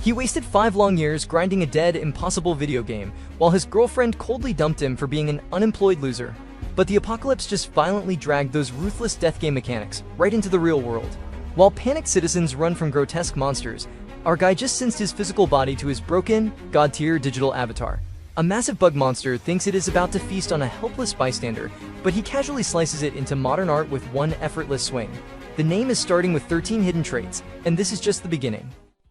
He wasted 5 long years grinding a dead, impossible video game, while his girlfriend coldly dumped him for being an unemployed loser. But the apocalypse just violently dragged those ruthless death game mechanics right into the real world. While panicked citizens run from grotesque monsters, our guy just synced his physical body to his broken, god-tier digital avatar. A massive bug monster thinks it is about to feast on a helpless bystander, but he casually slices it into modern art with one effortless swing. The name is starting with 13 hidden traits, and this is just the beginning.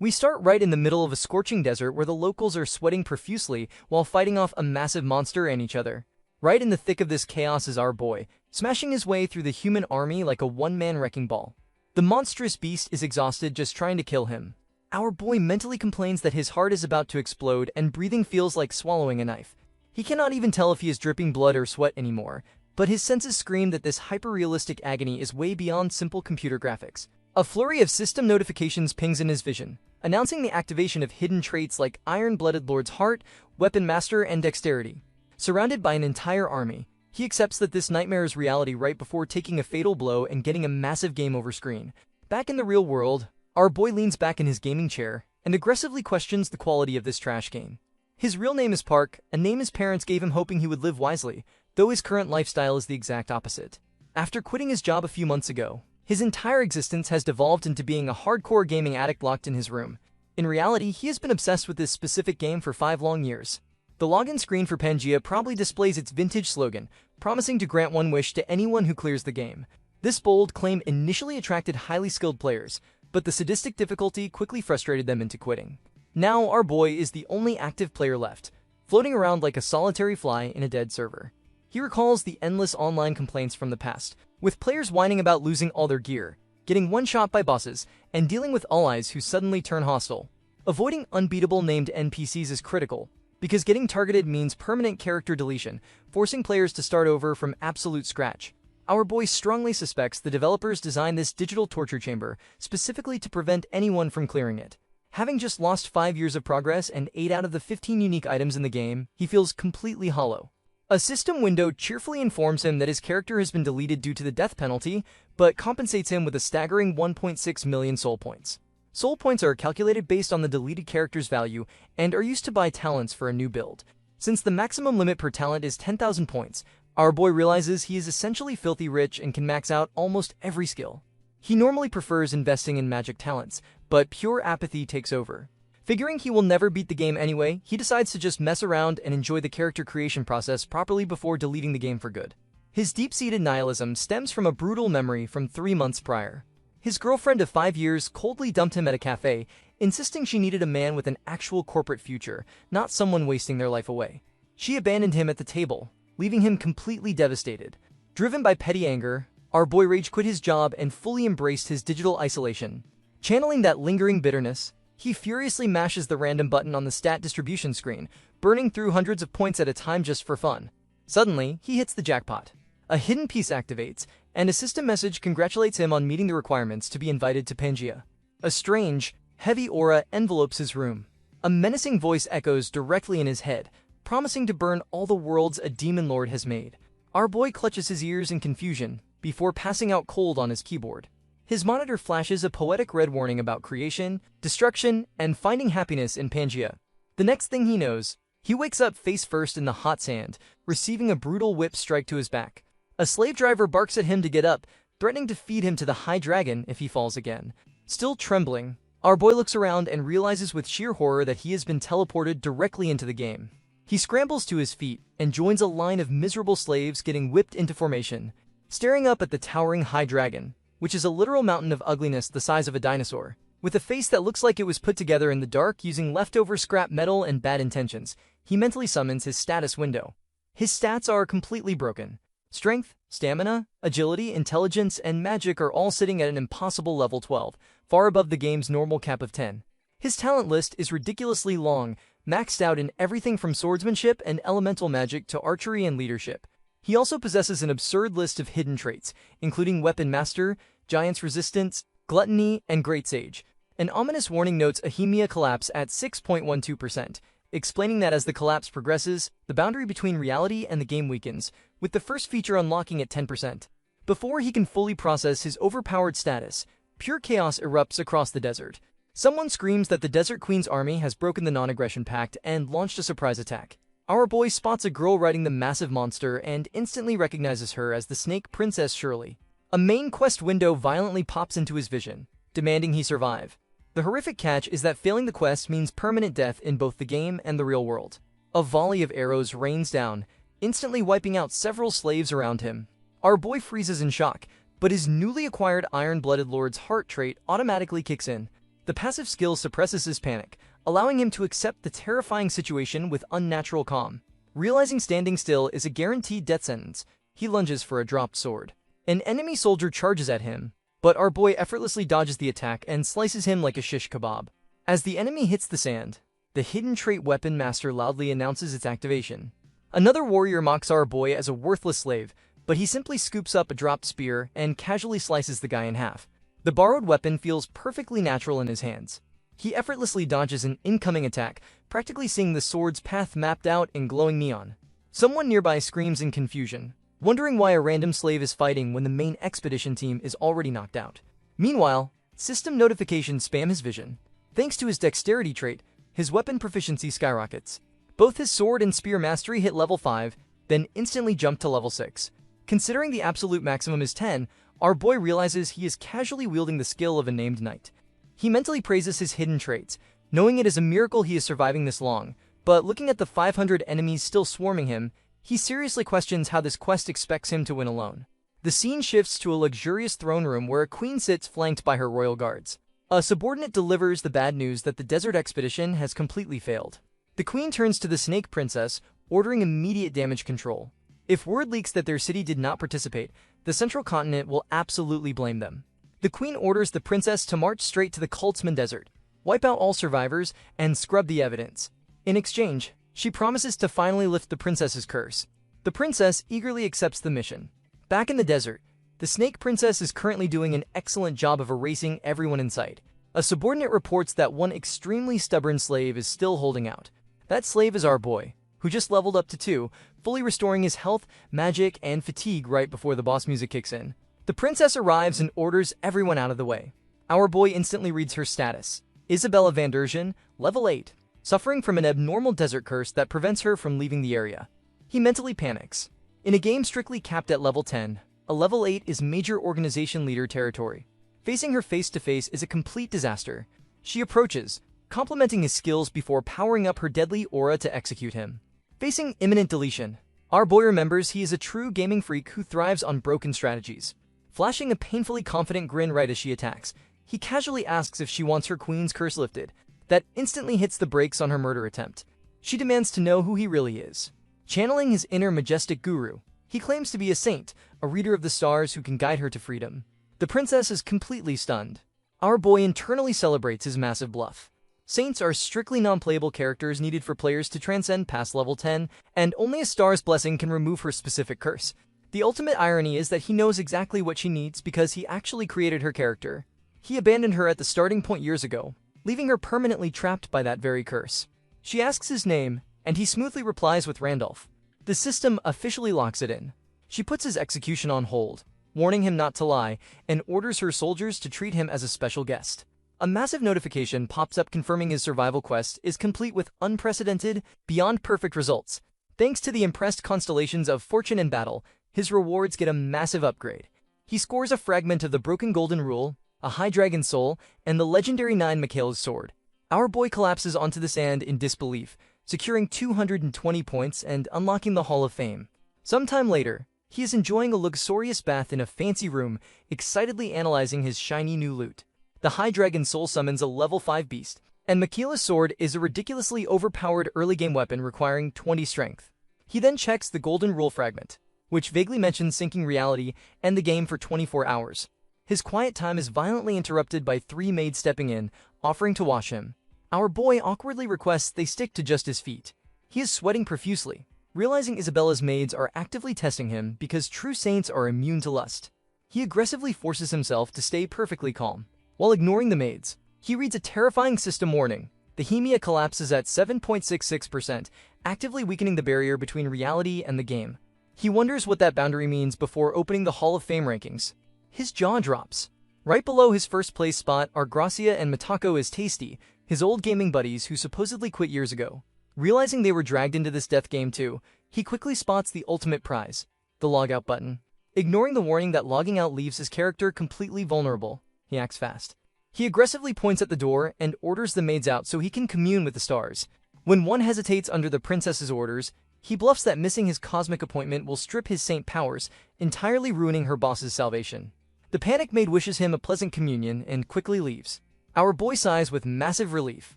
We start right in the middle of a scorching desert where the locals are sweating profusely while fighting off a massive monster and each other. Right in the thick of this chaos is our boy, smashing his way through the human army like a one-man wrecking ball. The monstrous beast is exhausted just trying to kill him. Our boy mentally complains that his heart is about to explode and breathing feels like swallowing a knife. He cannot even tell if he is dripping blood or sweat anymore, but his senses scream that this hyper-realistic agony is way beyond simple computer graphics. A flurry of system notifications pings in his vision, announcing the activation of hidden traits like Iron-Blooded Lord's Heart, Weapon Master, and Dexterity. Surrounded by an entire army, he accepts that this nightmare is reality right before taking a fatal blow and getting a massive game over screen. Back in the real world, our boy leans back in his gaming chair and aggressively questions the quality of this trash game. His real name is Park, a name his parents gave him hoping he would live wisely, though his current lifestyle is the exact opposite. After quitting his job a few months ago, his entire existence has devolved into being a hardcore gaming addict locked in his room. In reality, he has been obsessed with this specific game for 5 long years. The login screen for Pangea probably displays its vintage slogan, promising to grant one wish to anyone who clears the game. This bold claim initially attracted highly skilled players, but the sadistic difficulty quickly frustrated them into quitting. Now our boy is the only active player left, floating around like a solitary fly in a dead server. He recalls the endless online complaints from the past, with players whining about losing all their gear, getting one-shot by bosses, and dealing with allies who suddenly turn hostile. Avoiding unbeatable named NPCs is critical, because getting targeted means permanent character deletion, forcing players to start over from absolute scratch. Our boy strongly suspects the developers designed this digital torture chamber specifically to prevent anyone from clearing it. Having just lost 5 years of progress and 8 out of the 15 unique items in the game, he feels completely hollow. A system window cheerfully informs him that his character has been deleted due to the death penalty, but compensates him with a staggering 1.6 million soul points. Soul points are calculated based on the deleted character's value and are used to buy talents for a new build. Since the maximum limit per talent is 10,000 points, our boy realizes he is essentially filthy rich and can max out almost every skill. He normally prefers investing in magic talents, but pure apathy takes over. Figuring he will never beat the game anyway, he decides to just mess around and enjoy the character creation process properly before deleting the game for good. His deep-seated nihilism stems from a brutal memory from 3 months prior. His girlfriend of 5 years coldly dumped him at a cafe, insisting she needed a man with an actual corporate future, not someone wasting their life away. She abandoned him at the table, leaving him completely devastated. Driven by petty anger, our boy Rage quit his job and fully embraced his digital isolation. Channeling that lingering bitterness, he furiously mashes the random button on the stat distribution screen, burning through hundreds of points at a time just for fun. Suddenly, he hits the jackpot. A hidden piece activates, and a system message congratulates him on meeting the requirements to be invited to Pangea. A strange, heavy aura envelopes his room. A menacing voice echoes directly in his head, promising to burn all the worlds a demon lord has made. Our boy clutches his ears in confusion, before passing out cold on his keyboard. His monitor flashes a poetic red warning about creation, destruction, and finding happiness in Pangea. The next thing he knows, he wakes up face first in the hot sand, receiving a brutal whip strike to his back. A slave driver barks at him to get up, threatening to feed him to the high dragon if he falls again. Still trembling, our boy looks around and realizes with sheer horror that he has been teleported directly into the game. He scrambles to his feet and joins a line of miserable slaves getting whipped into formation, staring up at the towering high dragon, which is a literal mountain of ugliness the size of a dinosaur. With a face that looks like it was put together in the dark using leftover scrap metal and bad intentions, he mentally summons his status window. His stats are completely broken. Strength, stamina, agility, intelligence, and magic are all sitting at an impossible level 12, far above the game's normal cap of 10. His talent list is ridiculously long, maxed out in everything from swordsmanship and elemental magic to archery and leadership. He also possesses an absurd list of hidden traits, including Weapon Master, Giant's Resistance, Gluttony, and Great Sage. An ominous warning notes a Hemia collapse at 6.12%, explaining that as the collapse progresses, the boundary between reality and the game weakens, with the first feature unlocking at 10%. Before he can fully process his overpowered status, pure chaos erupts across the desert. Someone screams that the Desert Queen's army has broken the non-aggression pact and launched a surprise attack. Our boy spots a girl riding the massive monster and instantly recognizes her as the Snake Princess Shirley. A main quest window violently pops into his vision, demanding he survive. The horrific catch is that failing the quest means permanent death in both the game and the real world. A volley of arrows rains down, instantly wiping out several slaves around him. Our boy freezes in shock, but his newly acquired Iron-Blooded Lord's heart trait automatically kicks in. The passive skill suppresses his panic, allowing him to accept the terrifying situation with unnatural calm. Realizing standing still is a guaranteed death sentence, he lunges for a dropped sword. An enemy soldier charges at him, but our boy effortlessly dodges the attack and slices him like a shish kebab. As the enemy hits the sand, the hidden trait Weapon Master loudly announces its activation. Another warrior mocks our boy as a worthless slave, but he simply scoops up a dropped spear and casually slices the guy in half. The borrowed weapon feels perfectly natural in his hands. He effortlessly dodges an incoming attack, practically seeing the sword's path mapped out in glowing neon. Someone nearby screams in confusion, wondering why a random slave is fighting when the main expedition team is already knocked out. Meanwhile, system notifications spam his vision. Thanks to his dexterity trait, his weapon proficiency skyrockets. Both his sword and spear mastery hit level 5, then instantly jump to level 6. Considering the absolute maximum is 10, our boy realizes he is casually wielding the skill of a named knight. He mentally praises his hidden traits, knowing it is a miracle he is surviving this long, but looking at the 500 enemies still swarming him, he seriously questions how this quest expects him to win alone. The scene shifts to a luxurious throne room where a queen sits flanked by her royal guards. A subordinate delivers the bad news that the desert expedition has completely failed. The queen turns to the Snake Princess, ordering immediate damage control. If word leaks that their city did not participate, the central continent will absolutely blame them. The queen orders the princess to march straight to the Kultzman Desert, wipe out all survivors, and scrub the evidence. In exchange, she promises to finally lift the princess's curse. The princess eagerly accepts the mission. Back in the desert, the Snake Princess is currently doing an excellent job of erasing everyone in sight. A subordinate reports that one extremely stubborn slave is still holding out. That slave is our boy, who just leveled up to 2, fully restoring his health, magic, and fatigue right before the boss music kicks in. The princess arrives and orders everyone out of the way. Our boy instantly reads her status. Isabella van Dergen, level 8, suffering from an abnormal desert curse that prevents her from leaving the area. He mentally panics. In a game strictly capped at level 10, a level 8 is major organization leader territory. Facing her face-to-face is a complete disaster. She approaches, complementing his skills before powering up her deadly aura to execute him. Facing imminent deletion, our boy remembers he is a true gaming freak who thrives on broken strategies. Flashing a painfully confident grin right as she attacks, he casually asks if she wants her queen's curse lifted. That instantly hits the brakes on her murder attempt. She demands to know who he really is. Channeling his inner majestic guru, he claims to be a saint, a reader of the stars who can guide her to freedom. The princess is completely stunned. Our boy internally celebrates his massive bluff. Saints are strictly non-playable characters needed for players to transcend past level 10, and only a star's blessing can remove her specific curse. The ultimate irony is that he knows exactly what she needs because he actually created her character. He abandoned her at the starting point years ago, leaving her permanently trapped by that very curse. She asks his name, and he smoothly replies with Randolph. The system officially locks it in. She puts his execution on hold, warning him not to lie, and orders her soldiers to treat him as a special guest. A massive notification pops up confirming his survival quest is complete with unprecedented, beyond perfect results. Thanks to the impressed constellations of fortune and battle, his rewards get a massive upgrade. He scores a fragment of the Broken Golden Rule, a High Dragon Soul, and the legendary 9 Michaela's Sword. Our boy collapses onto the sand in disbelief, securing 220 points and unlocking the Hall of Fame. Sometime later, he is enjoying a luxurious bath in a fancy room, excitedly analyzing his shiny new loot. The High Dragon Soul summons a level 5 beast, and Michaela's Sword is a ridiculously overpowered early-game weapon requiring 20 strength. He then checks the Golden Rule fragment, which vaguely mentions syncing reality and the game for 24 hours. His quiet time is violently interrupted by 3 maids stepping in, offering to wash him. Our boy awkwardly requests they stick to just his feet. He is sweating profusely, realizing Isabella's maids are actively testing him because true saints are immune to lust. He aggressively forces himself to stay perfectly calm. While ignoring the maids, he reads a terrifying system warning. The Hemia collapses at 7.66%, actively weakening the barrier between reality and the game. He wonders what that boundary means before opening the Hall of Fame rankings. His jaw drops. Right below his first place spot are Gracia and Mitako as Tasty, his old gaming buddies who supposedly quit years ago. Realizing they were dragged into this death game too, he quickly spots the ultimate prize, the logout button. Ignoring the warning that logging out leaves his character completely vulnerable, he acts fast. He aggressively points at the door and orders the maids out so he can commune with the stars. When one hesitates under the princess's orders, he bluffs that missing his cosmic appointment will strip his saint powers, entirely ruining her boss's salvation. The panic maid wishes him a pleasant communion and quickly leaves. Our boy sighs with massive relief,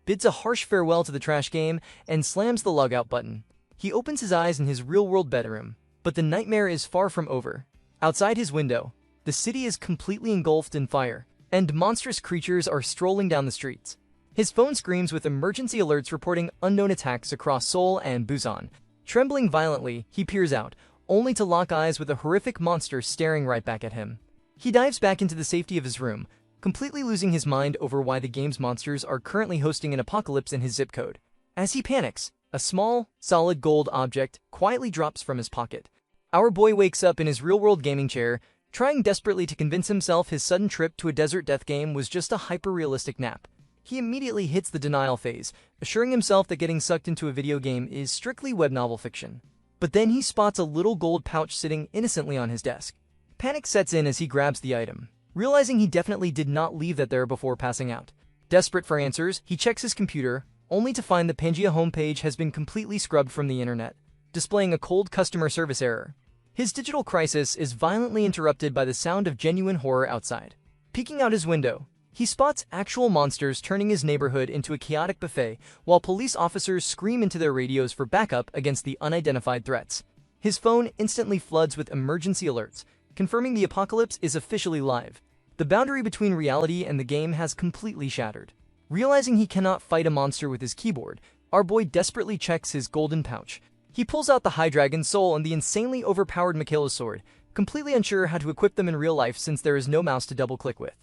bids a harsh farewell to the trash game, and slams the logout button. He opens his eyes in his real-world bedroom, but the nightmare is far from over. Outside his window, the city is completely engulfed in fire, and monstrous creatures are strolling down the streets. His phone screams with emergency alerts reporting unknown attacks across Seoul and Busan. Trembling violently, he peers out, only to lock eyes with a horrific monster staring right back at him. He dives back into the safety of his room, completely losing his mind over why the game's monsters are currently hosting an apocalypse in his zip code. As he panics, a small, solid gold object quietly drops from his pocket. Our boy wakes up in his real-world gaming chair, trying desperately to convince himself his sudden trip to a desert death game was just a hyper-realistic nap. He immediately hits the denial phase, assuring himself that getting sucked into a video game is strictly web novel fiction. But then he spots a little gold pouch sitting innocently on his desk. Panic sets in as he grabs the item, realizing he definitely did not leave that there before passing out. Desperate for answers, he checks his computer, only to find the Pangea homepage has been completely scrubbed from the internet, displaying a cold customer service error. His digital crisis is violently interrupted by the sound of genuine horror outside. Peeking out his window, he spots actual monsters turning his neighborhood into a chaotic buffet, while police officers scream into their radios for backup against the unidentified threats. His phone instantly floods with emergency alerts, confirming the apocalypse is officially live. The boundary between reality and the game has completely shattered. Realizing he cannot fight a monster with his keyboard, our boy desperately checks his golden pouch. He pulls out the High Dragon Soul and the insanely overpowered Michaela's sword, completely unsure how to equip them in real life since there is no mouse to double-click with.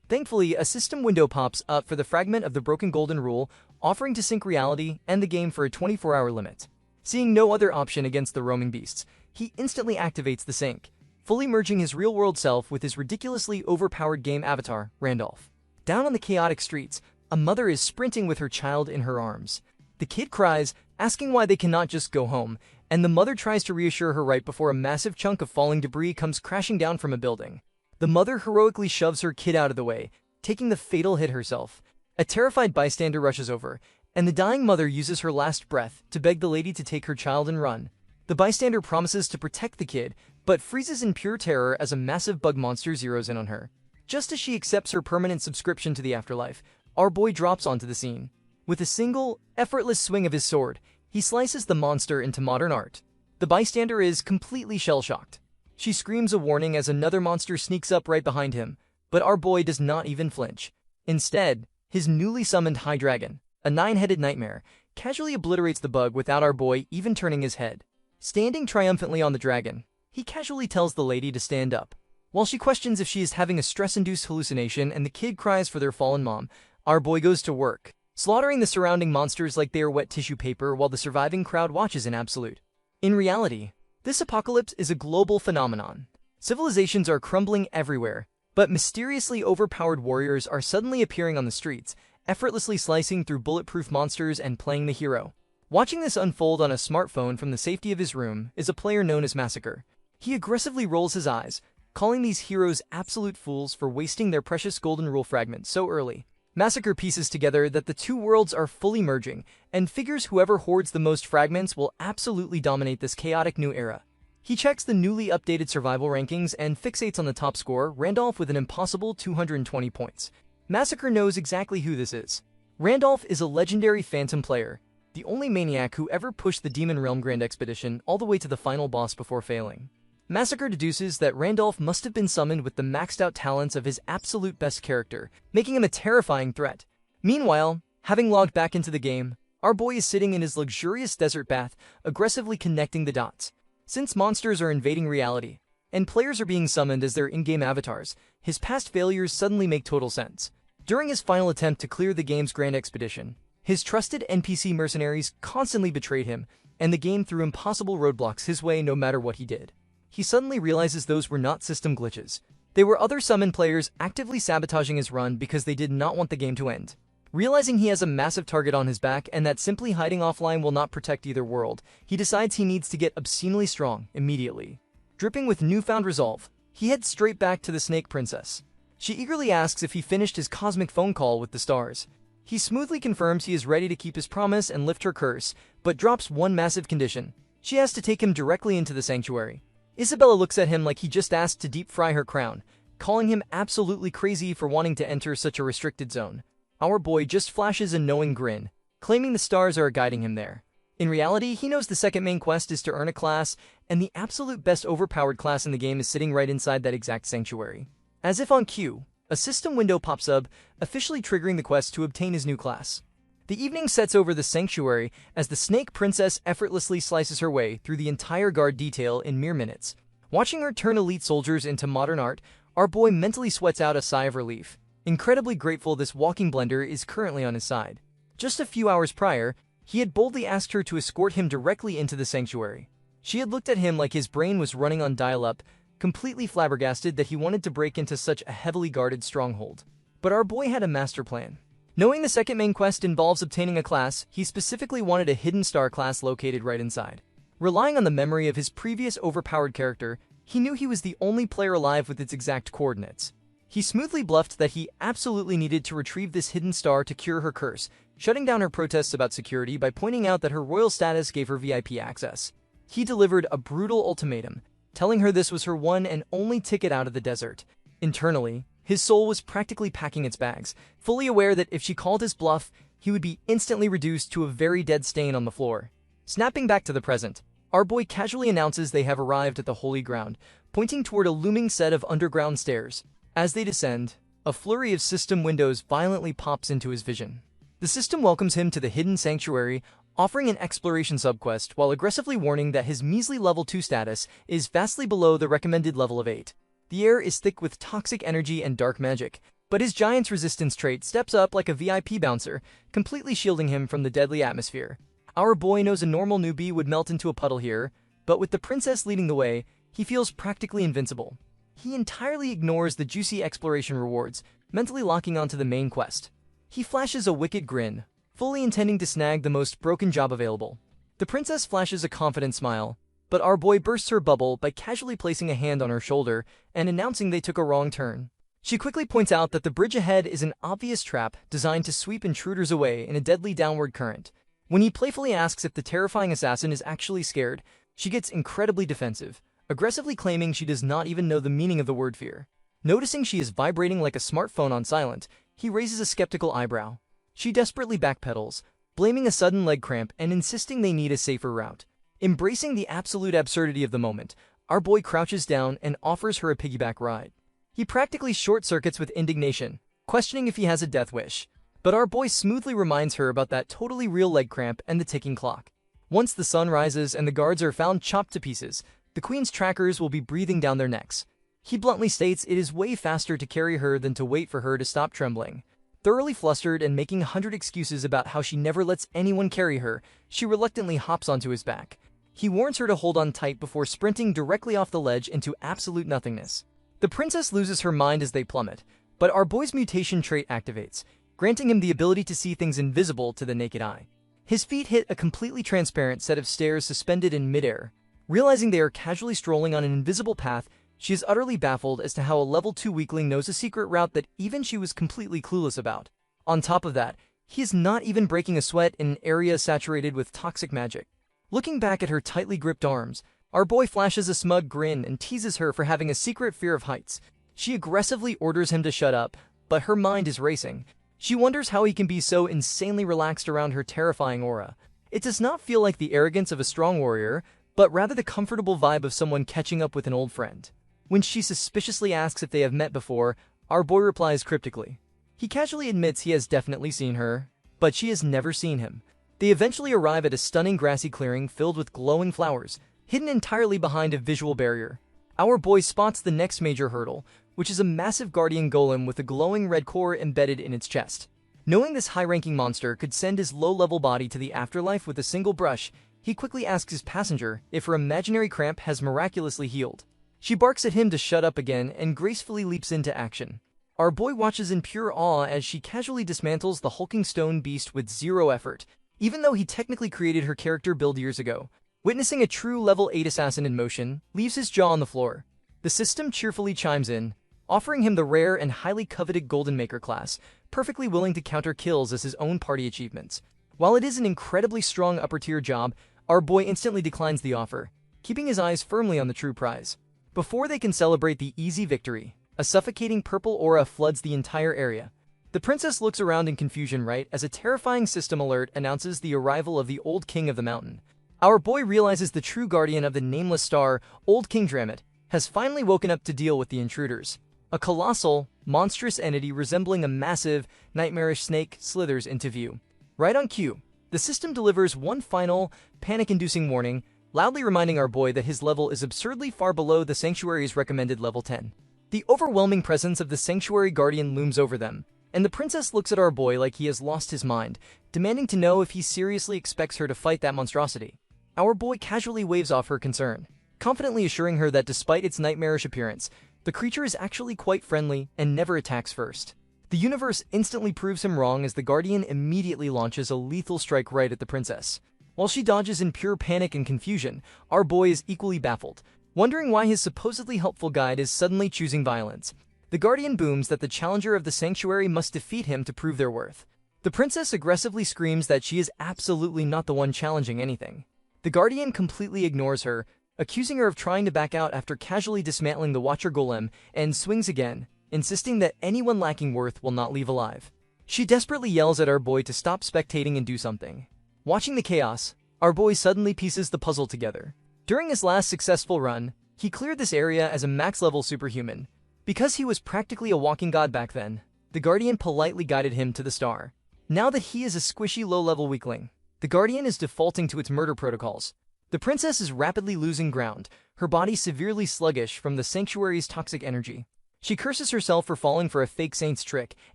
Thankfully, a system window pops up for the fragment of the broken golden rule, offering to sync reality and the game for a 24-hour limit. Seeing no other option against the roaming beasts, he instantly activates the sync, fully merging his real-world self with his ridiculously overpowered game avatar, Randolph. Down on the chaotic streets, a mother is sprinting with her child in her arms. The kid cries, asking why they cannot just go home, and the mother tries to reassure her right before a massive chunk of falling debris comes crashing down from a building. The mother heroically shoves her kid out of the way, taking the fatal hit herself. A terrified bystander rushes over, and the dying mother uses her last breath to beg the lady to take her child and run. The bystander promises to protect the kid, but freezes in pure terror as a massive bug monster zeroes in on her. Just as she accepts her permanent subscription to the afterlife, our boy drops onto the scene. With a single, effortless swing of his sword, he slices the monster into modern art. The bystander is completely shell-shocked. She screams a warning as another monster sneaks up right behind him, but our boy does not even flinch. Instead, his newly summoned High Dragon, a 9-headed nightmare, casually obliterates the bug without our boy even turning his head. Standing triumphantly on the dragon, he casually tells the lady to stand up. While she questions if she is having a stress-induced hallucination and the kid cries for their fallen mom, our boy goes to work, slaughtering the surrounding monsters like they are wet tissue paper while the surviving crowd watches in absolute. In reality, this apocalypse is a global phenomenon. Civilizations are crumbling everywhere, but mysteriously overpowered warriors are suddenly appearing on the streets, effortlessly slicing through bulletproof monsters and playing the hero. Watching this unfold on a smartphone from the safety of his room is a player known as Massacre. He aggressively rolls his eyes, calling these heroes absolute fools for wasting their precious golden rule fragment so early. Massacre pieces together that the two worlds are fully merging, and figures whoever hoards the most fragments will absolutely dominate this chaotic new era. He checks the newly updated survival rankings and fixates on the top scorer, Randolph, with an impossible 220 points. Massacre knows exactly who this is. Randolph is a legendary phantom player, the only maniac who ever pushed the Demon Realm Grand Expedition all the way to the final boss before failing. Massacre deduces that Randolph must have been summoned with the maxed out talents of his absolute best character, making him a terrifying threat. Meanwhile, having logged back into the game, our boy is sitting in his luxurious desert bath, aggressively connecting the dots. Since monsters are invading reality, and players are being summoned as their in-game avatars, his past failures suddenly make total sense. During his final attempt to clear the game's Grand Expedition, his trusted NPC mercenaries constantly betrayed him, and the game threw impossible roadblocks his way no matter what he did. He suddenly realizes those were not system glitches. There were other summon players actively sabotaging his run because they did not want the game to end. Realizing he has a massive target on his back and that simply hiding offline will not protect either world, he decides he needs to get obscenely strong immediately. Dripping with newfound resolve, he heads straight back to the Snake Princess. She eagerly asks if he finished his cosmic phone call with the stars. He smoothly confirms he is ready to keep his promise and lift her curse, but drops one massive condition. She has to take him directly into the sanctuary. Isabella looks at him like he just asked to deep fry her crown, calling him absolutely crazy for wanting to enter such a restricted zone. Our boy just flashes a knowing grin, claiming the stars are guiding him there. In reality, he knows the second main quest is to earn a class, and the absolute best overpowered class in the game is sitting right inside that exact sanctuary. As if on cue, a system window pops up, officially triggering the quest to obtain his new class. The evening sets over the sanctuary as the Snake Princess effortlessly slices her way through the entire guard detail in mere minutes. Watching her turn elite soldiers into modern art, our boy mentally sweats out a sigh of relief. Incredibly grateful this walking blender is currently on his side. Just a few hours prior, he had boldly asked her to escort him directly into the sanctuary. She had looked at him like his brain was running on dial-up, completely flabbergasted that he wanted to break into such a heavily guarded stronghold. But our boy had a master plan. Knowing the second main quest involves obtaining a class, he specifically wanted a hidden star class located right inside. Relying on the memory of his previous overpowered character, he knew he was the only player alive with its exact coordinates. He smoothly bluffed that he absolutely needed to retrieve this hidden star to cure her curse, shutting down her protests about security by pointing out that her royal status gave her VIP access. He delivered a brutal ultimatum, telling her this was her one and only ticket out of the desert. Internally, his soul was practically packing its bags, fully aware that if she called his bluff, he would be instantly reduced to a very dead stain on the floor. Snapping back to the present, our boy casually announces they have arrived at the holy ground, pointing toward a looming set of underground stairs. As they descend, a flurry of system windows violently pops into his vision. The system welcomes him to the hidden sanctuary, offering an exploration subquest while aggressively warning that his measly level 2 status is vastly below the recommended level of 8. The air is thick with toxic energy and dark magic, but his giant's resistance trait steps up like a VIP bouncer, completely shielding him from the deadly atmosphere. Our boy knows a normal newbie would melt into a puddle here, but with the princess leading the way, he feels practically invincible. He entirely ignores the juicy exploration rewards, mentally locking onto the main quest. He flashes a wicked grin, fully intending to snag the most broken job available. The princess flashes a confident smile, but our boy bursts her bubble by casually placing a hand on her shoulder and announcing they took a wrong turn. She quickly points out that the bridge ahead is an obvious trap designed to sweep intruders away in a deadly downward current. When he playfully asks if the terrifying assassin is actually scared, she gets incredibly defensive, aggressively claiming she does not even know the meaning of the word fear. Noticing she is vibrating like a smartphone on silent, he raises a skeptical eyebrow. She desperately backpedals, blaming a sudden leg cramp and insisting they need a safer route. Embracing the absolute absurdity of the moment, our boy crouches down and offers her a piggyback ride. He practically short-circuits with indignation, questioning if he has a death wish. But our boy smoothly reminds her about that totally real leg cramp and the ticking clock. Once the sun rises and the guards are found chopped to pieces, the queen's trackers will be breathing down their necks. He bluntly states it is way faster to carry her than to wait for her to stop trembling. Thoroughly flustered and making 100 excuses about how she never lets anyone carry her, she reluctantly hops onto his back. He warns her to hold on tight before sprinting directly off the ledge into absolute nothingness. The princess loses her mind as they plummet, but our boy's mutation trait activates, granting him the ability to see things invisible to the naked eye. His feet hit a completely transparent set of stairs suspended in midair. Realizing they are casually strolling on an invisible path, she is utterly baffled as to how a level 2 weakling knows a secret route that even she was completely clueless about. On top of that, he is not even breaking a sweat in an area saturated with toxic magic. Looking back at her tightly gripped arms, our boy flashes a smug grin and teases her for having a secret fear of heights. She aggressively orders him to shut up, but her mind is racing. She wonders how he can be so insanely relaxed around her terrifying aura. It does not feel like the arrogance of a strong warrior, but rather the comfortable vibe of someone catching up with an old friend. When she suspiciously asks if they have met before, our boy replies cryptically. He casually admits he has definitely seen her, but she has never seen him. They eventually arrive at a stunning grassy clearing filled with glowing flowers, hidden entirely behind a visual barrier. Our boy spots the next major hurdle, which is a massive guardian golem with a glowing red core embedded in its chest. Knowing this high-ranking monster could send his low-level body to the afterlife with a single brush, he quickly asks his passenger if her imaginary cramp has miraculously healed. She barks at him to shut up again and gracefully leaps into action. Our boy watches in pure awe as she casually dismantles the hulking stone beast with zero effort, even though he technically created her character build years ago. Witnessing a true level 8 assassin in motion leaves his jaw on the floor. The system cheerfully chimes in, offering him the rare and highly coveted Golden Maker class, perfectly willing to counter kills as his own party achievements. While it is an incredibly strong upper-tier job, our boy instantly declines the offer, keeping his eyes firmly on the true prize. Before they can celebrate the easy victory, a suffocating purple aura floods the entire area. The princess looks around in confusion right as a terrifying system alert announces the arrival of the Old King of the Mountain. Our boy realizes the true guardian of the nameless star, Old King Dramit, has finally woken up to deal with the intruders. A colossal, monstrous entity resembling a massive, nightmarish snake slithers into view. Right on cue, the system delivers one final, panic-inducing warning, loudly reminding our boy that his level is absurdly far below the Sanctuary's recommended level 10. The overwhelming presence of the Sanctuary Guardian looms over them, and the princess looks at our boy like he has lost his mind, demanding to know if he seriously expects her to fight that monstrosity. Our boy casually waves off her concern, confidently assuring her that despite its nightmarish appearance, the creature is actually quite friendly and never attacks first. The universe instantly proves him wrong as the Guardian immediately launches a lethal strike right at the princess. While she dodges in pure panic and confusion, our boy is equally baffled, wondering why his supposedly helpful guide is suddenly choosing violence. The Guardian booms that the challenger of the Sanctuary must defeat him to prove their worth. The princess aggressively screams that she is absolutely not the one challenging anything. The Guardian completely ignores her, accusing her of trying to back out after casually dismantling the Watcher Golem, and swings again, insisting that anyone lacking worth will not leave alive. She desperately yells at our boy to stop spectating and do something. Watching the chaos, our boy suddenly pieces the puzzle together. During his last successful run, he cleared this area as a max-level superhuman. Because he was practically a walking god back then, the Guardian politely guided him to the star. Now that he is a squishy low-level weakling, the Guardian is defaulting to its murder protocols. The princess is rapidly losing ground, her body severely sluggish from the Sanctuary's toxic energy. She curses herself for falling for a fake saint's trick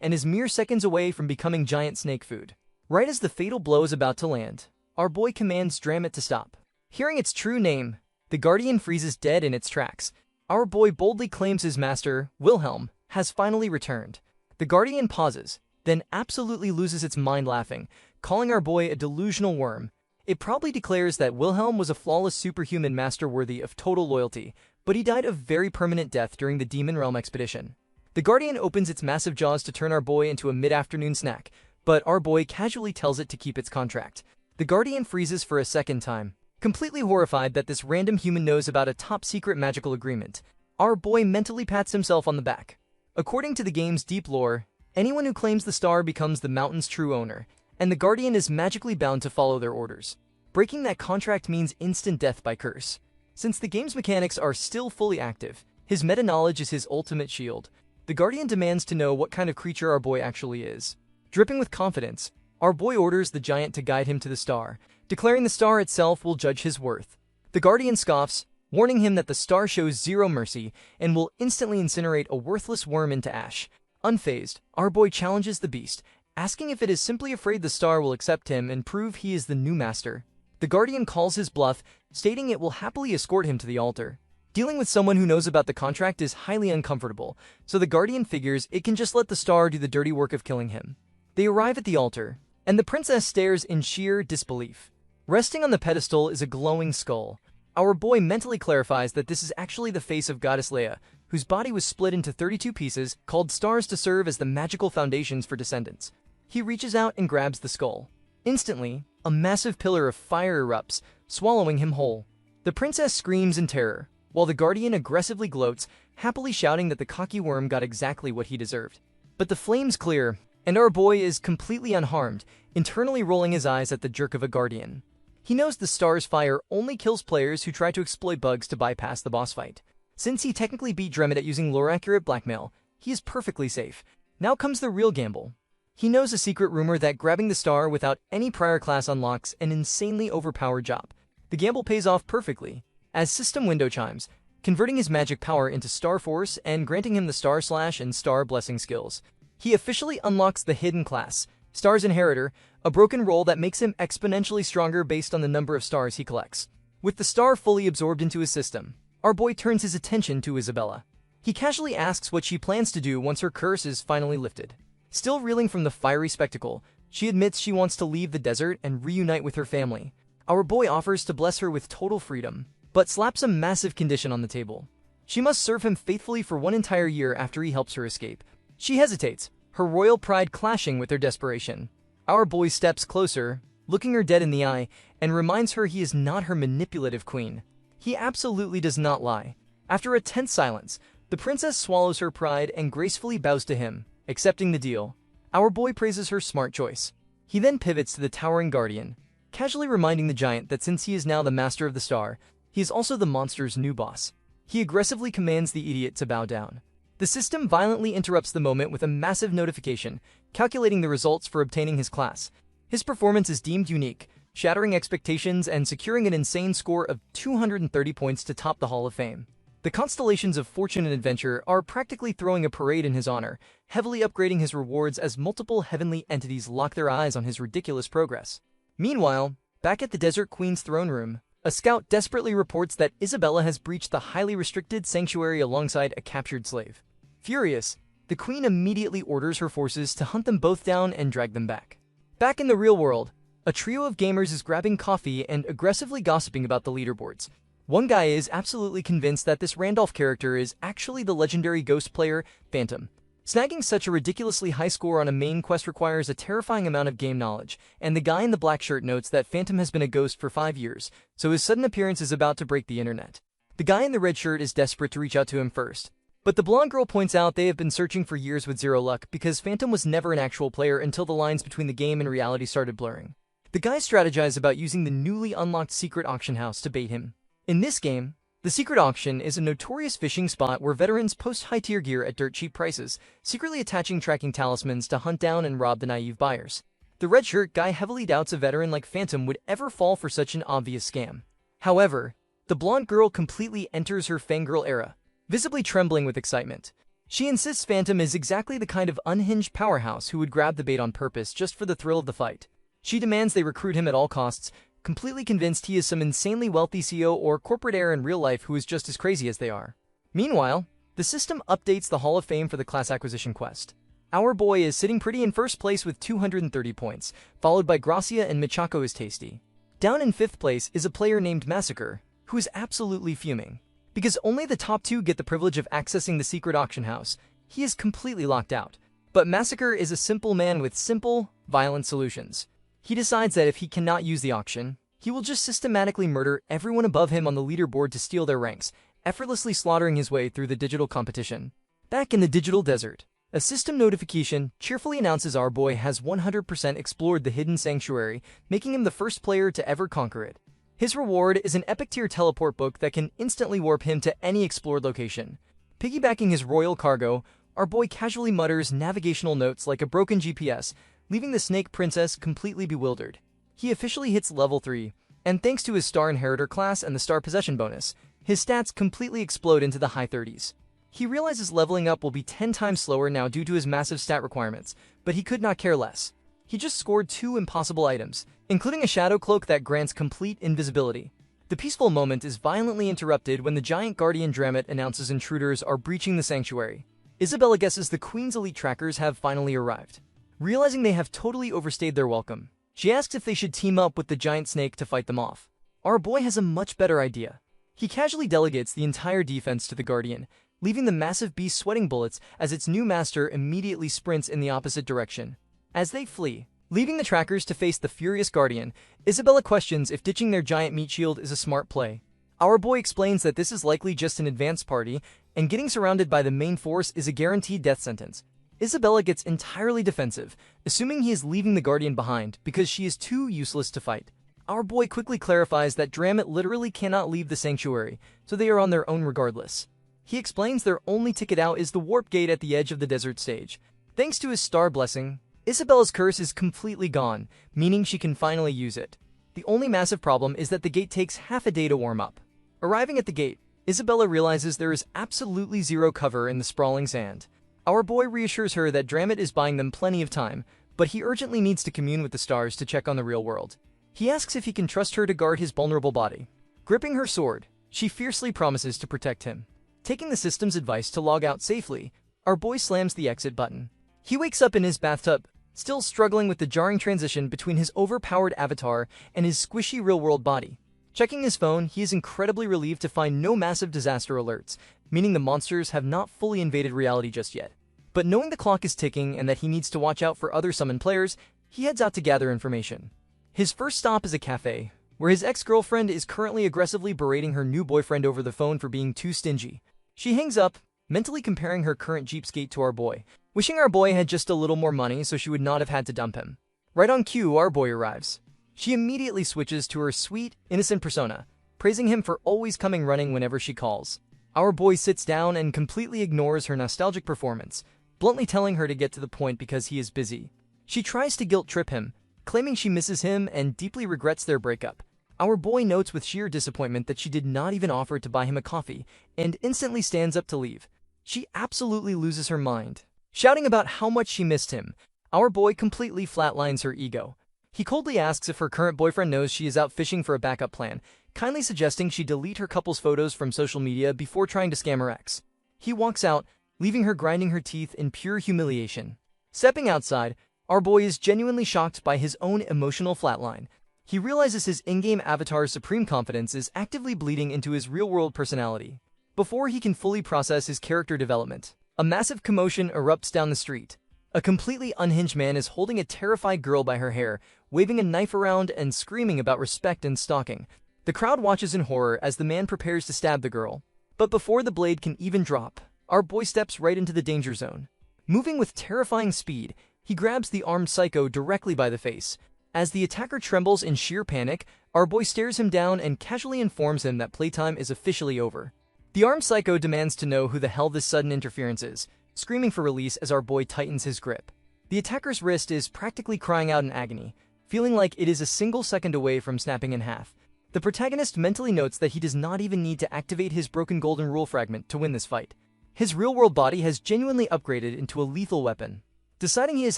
and is mere seconds away from becoming giant snake food. Right as the fatal blow is about to land, our boy commands Dramit to stop. Hearing its true name, the Guardian freezes dead in its tracks. Our boy boldly claims his master, Wilhelm, has finally returned. The Guardian pauses, then absolutely loses its mind laughing, calling our boy a delusional worm. It probably declares that Wilhelm was a flawless superhuman master worthy of total loyalty, but he died a very permanent death during the Demon Realm expedition. The Guardian opens its massive jaws to turn our boy into a mid-afternoon snack, but our boy casually tells it to keep its contract. The Guardian freezes for a second time, completely horrified that this random human knows about a top-secret magical agreement. Our boy mentally pats himself on the back. According to the game's deep lore, anyone who claims the star becomes the mountain's true owner, and the Guardian is magically bound to follow their orders. Breaking that contract means instant death by curse. Since the game's mechanics are still fully active, his meta-knowledge is his ultimate shield. The Guardian demands to know what kind of creature our boy actually is. Dripping with confidence, our boy orders the giant to guide him to the star, declaring the star itself will judge his worth. The Guardian scoffs, warning him that the star shows zero mercy and will instantly incinerate a worthless worm into ash. Unfazed, our boy challenges the beast, asking if it is simply afraid the star will accept him and prove he is the new master. The Guardian calls his bluff, stating it will happily escort him to the altar. Dealing with someone who knows about the contract is highly uncomfortable, so the Guardian figures it can just let the star do the dirty work of killing him. They arrive at the altar, and the princess stares in sheer disbelief. Resting on the pedestal is a glowing skull. Our boy mentally clarifies that this is actually the face of Goddess Leia, whose body was split into 32 pieces, called stars to serve as the magical foundations for descendants. He reaches out and grabs the skull. Instantly, a massive pillar of fire erupts, swallowing him whole. The princess screams in terror, while the Guardian aggressively gloats, happily shouting that the cocky worm got exactly what he deserved. But the flames clear, and our boy is completely unharmed, internally rolling his eyes at the jerk of a Guardian. He knows the star's fire only kills players who try to exploit bugs to bypass the boss fight. Since he technically beat Dramit at using lore-accurate blackmail, he is perfectly safe. Now comes the real gamble. He knows a secret rumor that grabbing the star without any prior class unlocks an insanely overpowered job. The gamble pays off perfectly, as system window chimes, converting his magic power into Star Force and granting him the Star Slash and Star Blessing skills. He officially unlocks the hidden class, Star's Inheritor, a broken role that makes him exponentially stronger based on the number of stars he collects. With the star fully absorbed into his system, our boy turns his attention to Isabella. He casually asks what she plans to do once her curse is finally lifted. Still reeling from the fiery spectacle, she admits she wants to leave the desert and reunite with her family. Our boy offers to bless her with total freedom, but slaps a massive condition on the table. She must serve him faithfully for 1 entire year after he helps her escape. She hesitates, her royal pride clashing with her desperation. Our boy steps closer, looking her dead in the eye, and reminds her he is not her manipulative queen. He absolutely does not lie. After a tense silence, the princess swallows her pride and gracefully bows to him, accepting the deal. Our boy praises her smart choice. He then pivots to the towering guardian, casually reminding the giant that since he is now the master of the star, he is also the monster's new boss. He aggressively commands the idiot to bow down. The system violently interrupts the moment with a massive notification, calculating the results for obtaining his class. His performance is deemed unique, shattering expectations and securing an insane score of 230 points to top the Hall of Fame. The constellations of fortune and adventure are practically throwing a parade in his honor, heavily upgrading his rewards as multiple heavenly entities lock their eyes on his ridiculous progress. Meanwhile, back at the Desert Queen's throne room, a scout desperately reports that Isabella has breached the highly restricted sanctuary alongside a captured slave. Furious, the queen immediately orders her forces to hunt them both down and drag them back. Back in the real world, a trio of gamers is grabbing coffee and aggressively gossiping about the leaderboards. One guy is absolutely convinced that this Randolph character is actually the legendary ghost player, Phantom. Snagging such a ridiculously high score on a main quest requires a terrifying amount of game knowledge, and the guy in the black shirt notes that Phantom has been a ghost for 5 years, so his sudden appearance is about to break the internet. The guy in the red shirt is desperate to reach out to him first, but the blonde girl points out they have been searching for years with zero luck because Phantom was never an actual player until the lines between the game and reality started blurring. The guys strategize about using the newly unlocked secret auction house to bait him. In this game, the secret auction is a notorious fishing spot where veterans post high-tier gear at dirt cheap prices, secretly attaching tracking talismans to hunt down and rob the naive buyers. The red shirt guy heavily doubts a veteran like Phantom would ever fall for such an obvious scam. However, the blonde girl completely enters her fangirl era, visibly trembling with excitement. She insists Phantom is exactly the kind of unhinged powerhouse who would grab the bait on purpose just for the thrill of the fight. She demands they recruit him at all costs, completely convinced he is some insanely wealthy CEO or corporate heir in real life who is just as crazy as they are. Meanwhile, the system updates the Hall of Fame for the class acquisition quest. Our boy is sitting pretty in first place with 230 points, followed by Gracia and Michako is tasty. Down in 5th place is a player named Massacre, who is absolutely fuming. Because only the top 2 get the privilege of accessing the secret auction house, he is completely locked out. But Massacre is a simple man with simple, violent solutions. He decides that if he cannot use the auction, he will just systematically murder everyone above him on the leaderboard to steal their ranks, effortlessly slaughtering his way through the digital competition. Back in the digital desert, a system notification cheerfully announces our boy has 100% explored the hidden sanctuary, making him the first player to ever conquer it. His reward is an epic tier teleport book that can instantly warp him to any explored location. Piggybacking his royal cargo, our boy casually mutters navigational notes like a broken GPS, leaving the Snake Princess completely bewildered. He officially hits level 3, and thanks to his Star Inheritor class and the Star Possession bonus, his stats completely explode into the high 30s. He realizes leveling up will be 10 times slower now due to his massive stat requirements, but he could not care less. He just scored 2 impossible items, including a shadow cloak that grants complete invisibility. The peaceful moment is violently interrupted when the giant guardian Dramit announces intruders are breaching the sanctuary. Isabella guesses the Queen's elite trackers have finally arrived. Realizing they have totally overstayed their welcome, she asks if they should team up with the giant snake to fight them off. Our boy has a much better idea. He casually delegates the entire defense to the Guardian, leaving the massive beast sweating bullets as its new master immediately sprints in the opposite direction. As they flee, leaving the trackers to face the furious Guardian, Isabella questions if ditching their giant meat shield is a smart play. Our boy explains that this is likely just an advanced party, and getting surrounded by the main force is a guaranteed death sentence. Isabella gets entirely defensive, assuming he is leaving the Guardian behind because she is too useless to fight. Our boy quickly clarifies that Dramit literally cannot leave the sanctuary, so they are on their own regardless. He explains their only ticket out is the warp gate at the edge of the desert stage. Thanks to his star blessing, Isabella's curse is completely gone, meaning she can finally use it. The only massive problem is that the gate takes half a day to warm up. Arriving at the gate, Isabella realizes there is absolutely zero cover in the sprawling sand. Our boy reassures her that Dramit is buying them plenty of time, but he urgently needs to commune with the stars to check on the real world. He asks if he can trust her to guard his vulnerable body. Gripping her sword, She fiercely promises to protect him. Taking the system's advice to log out safely, our boy slams the exit button. He wakes up in his bathtub, still struggling with the jarring transition between his overpowered avatar and his squishy real-world body. Checking his phone, he is incredibly relieved to find no massive disaster alerts, meaning the monsters have not fully invaded reality just yet. But knowing the clock is ticking and that he needs to watch out for other summoned players, he heads out to gather information. His first stop is a cafe, where his ex-girlfriend is currently aggressively berating her new boyfriend over the phone for being too stingy. She hangs up, mentally comparing her current cheapskate to our boy, wishing our boy had just a little more money so she would not have had to dump him. Right on cue, our boy arrives. She immediately switches to her sweet, innocent persona, praising him for always coming running whenever she calls. Our boy sits down and completely ignores her nostalgic performance, bluntly telling her to get to the point because he is busy. She tries to guilt-trip him, claiming she misses him and deeply regrets their breakup. Our boy notes with sheer disappointment that she did not even offer to buy him a coffee, and instantly stands up to leave. She absolutely loses her mind, shouting about how much she missed him. Our boy completely flatlines her ego. He coldly asks if her current boyfriend knows she is out fishing for a backup plan, kindly suggesting she delete her couple's photos from social media before trying to scam her ex. He walks out, leaving her grinding her teeth in pure humiliation. Stepping outside, our boy is genuinely shocked by his own emotional flatline. He realizes his in-game avatar's supreme confidence is actively bleeding into his real-world personality. Before he can fully process his character development, a massive commotion erupts down the street. A completely unhinged man is holding a terrified girl by her hair, waving a knife around and screaming about respect and stalking. The crowd watches in horror as the man prepares to stab the girl. But before the blade can even drop, our boy steps right into the danger zone. Moving with terrifying speed, he grabs the armed psycho directly by the face. As the attacker trembles in sheer panic, our boy stares him down and casually informs him that playtime is officially over. The armed psycho demands to know who the hell this sudden interference is, screaming for release as our boy tightens his grip. The attacker's wrist is practically crying out in agony, feeling like it is a single second away from snapping in half. The protagonist mentally notes that he does not even need to activate his broken golden rule fragment to win this fight. His real-world body has genuinely upgraded into a lethal weapon. Deciding he has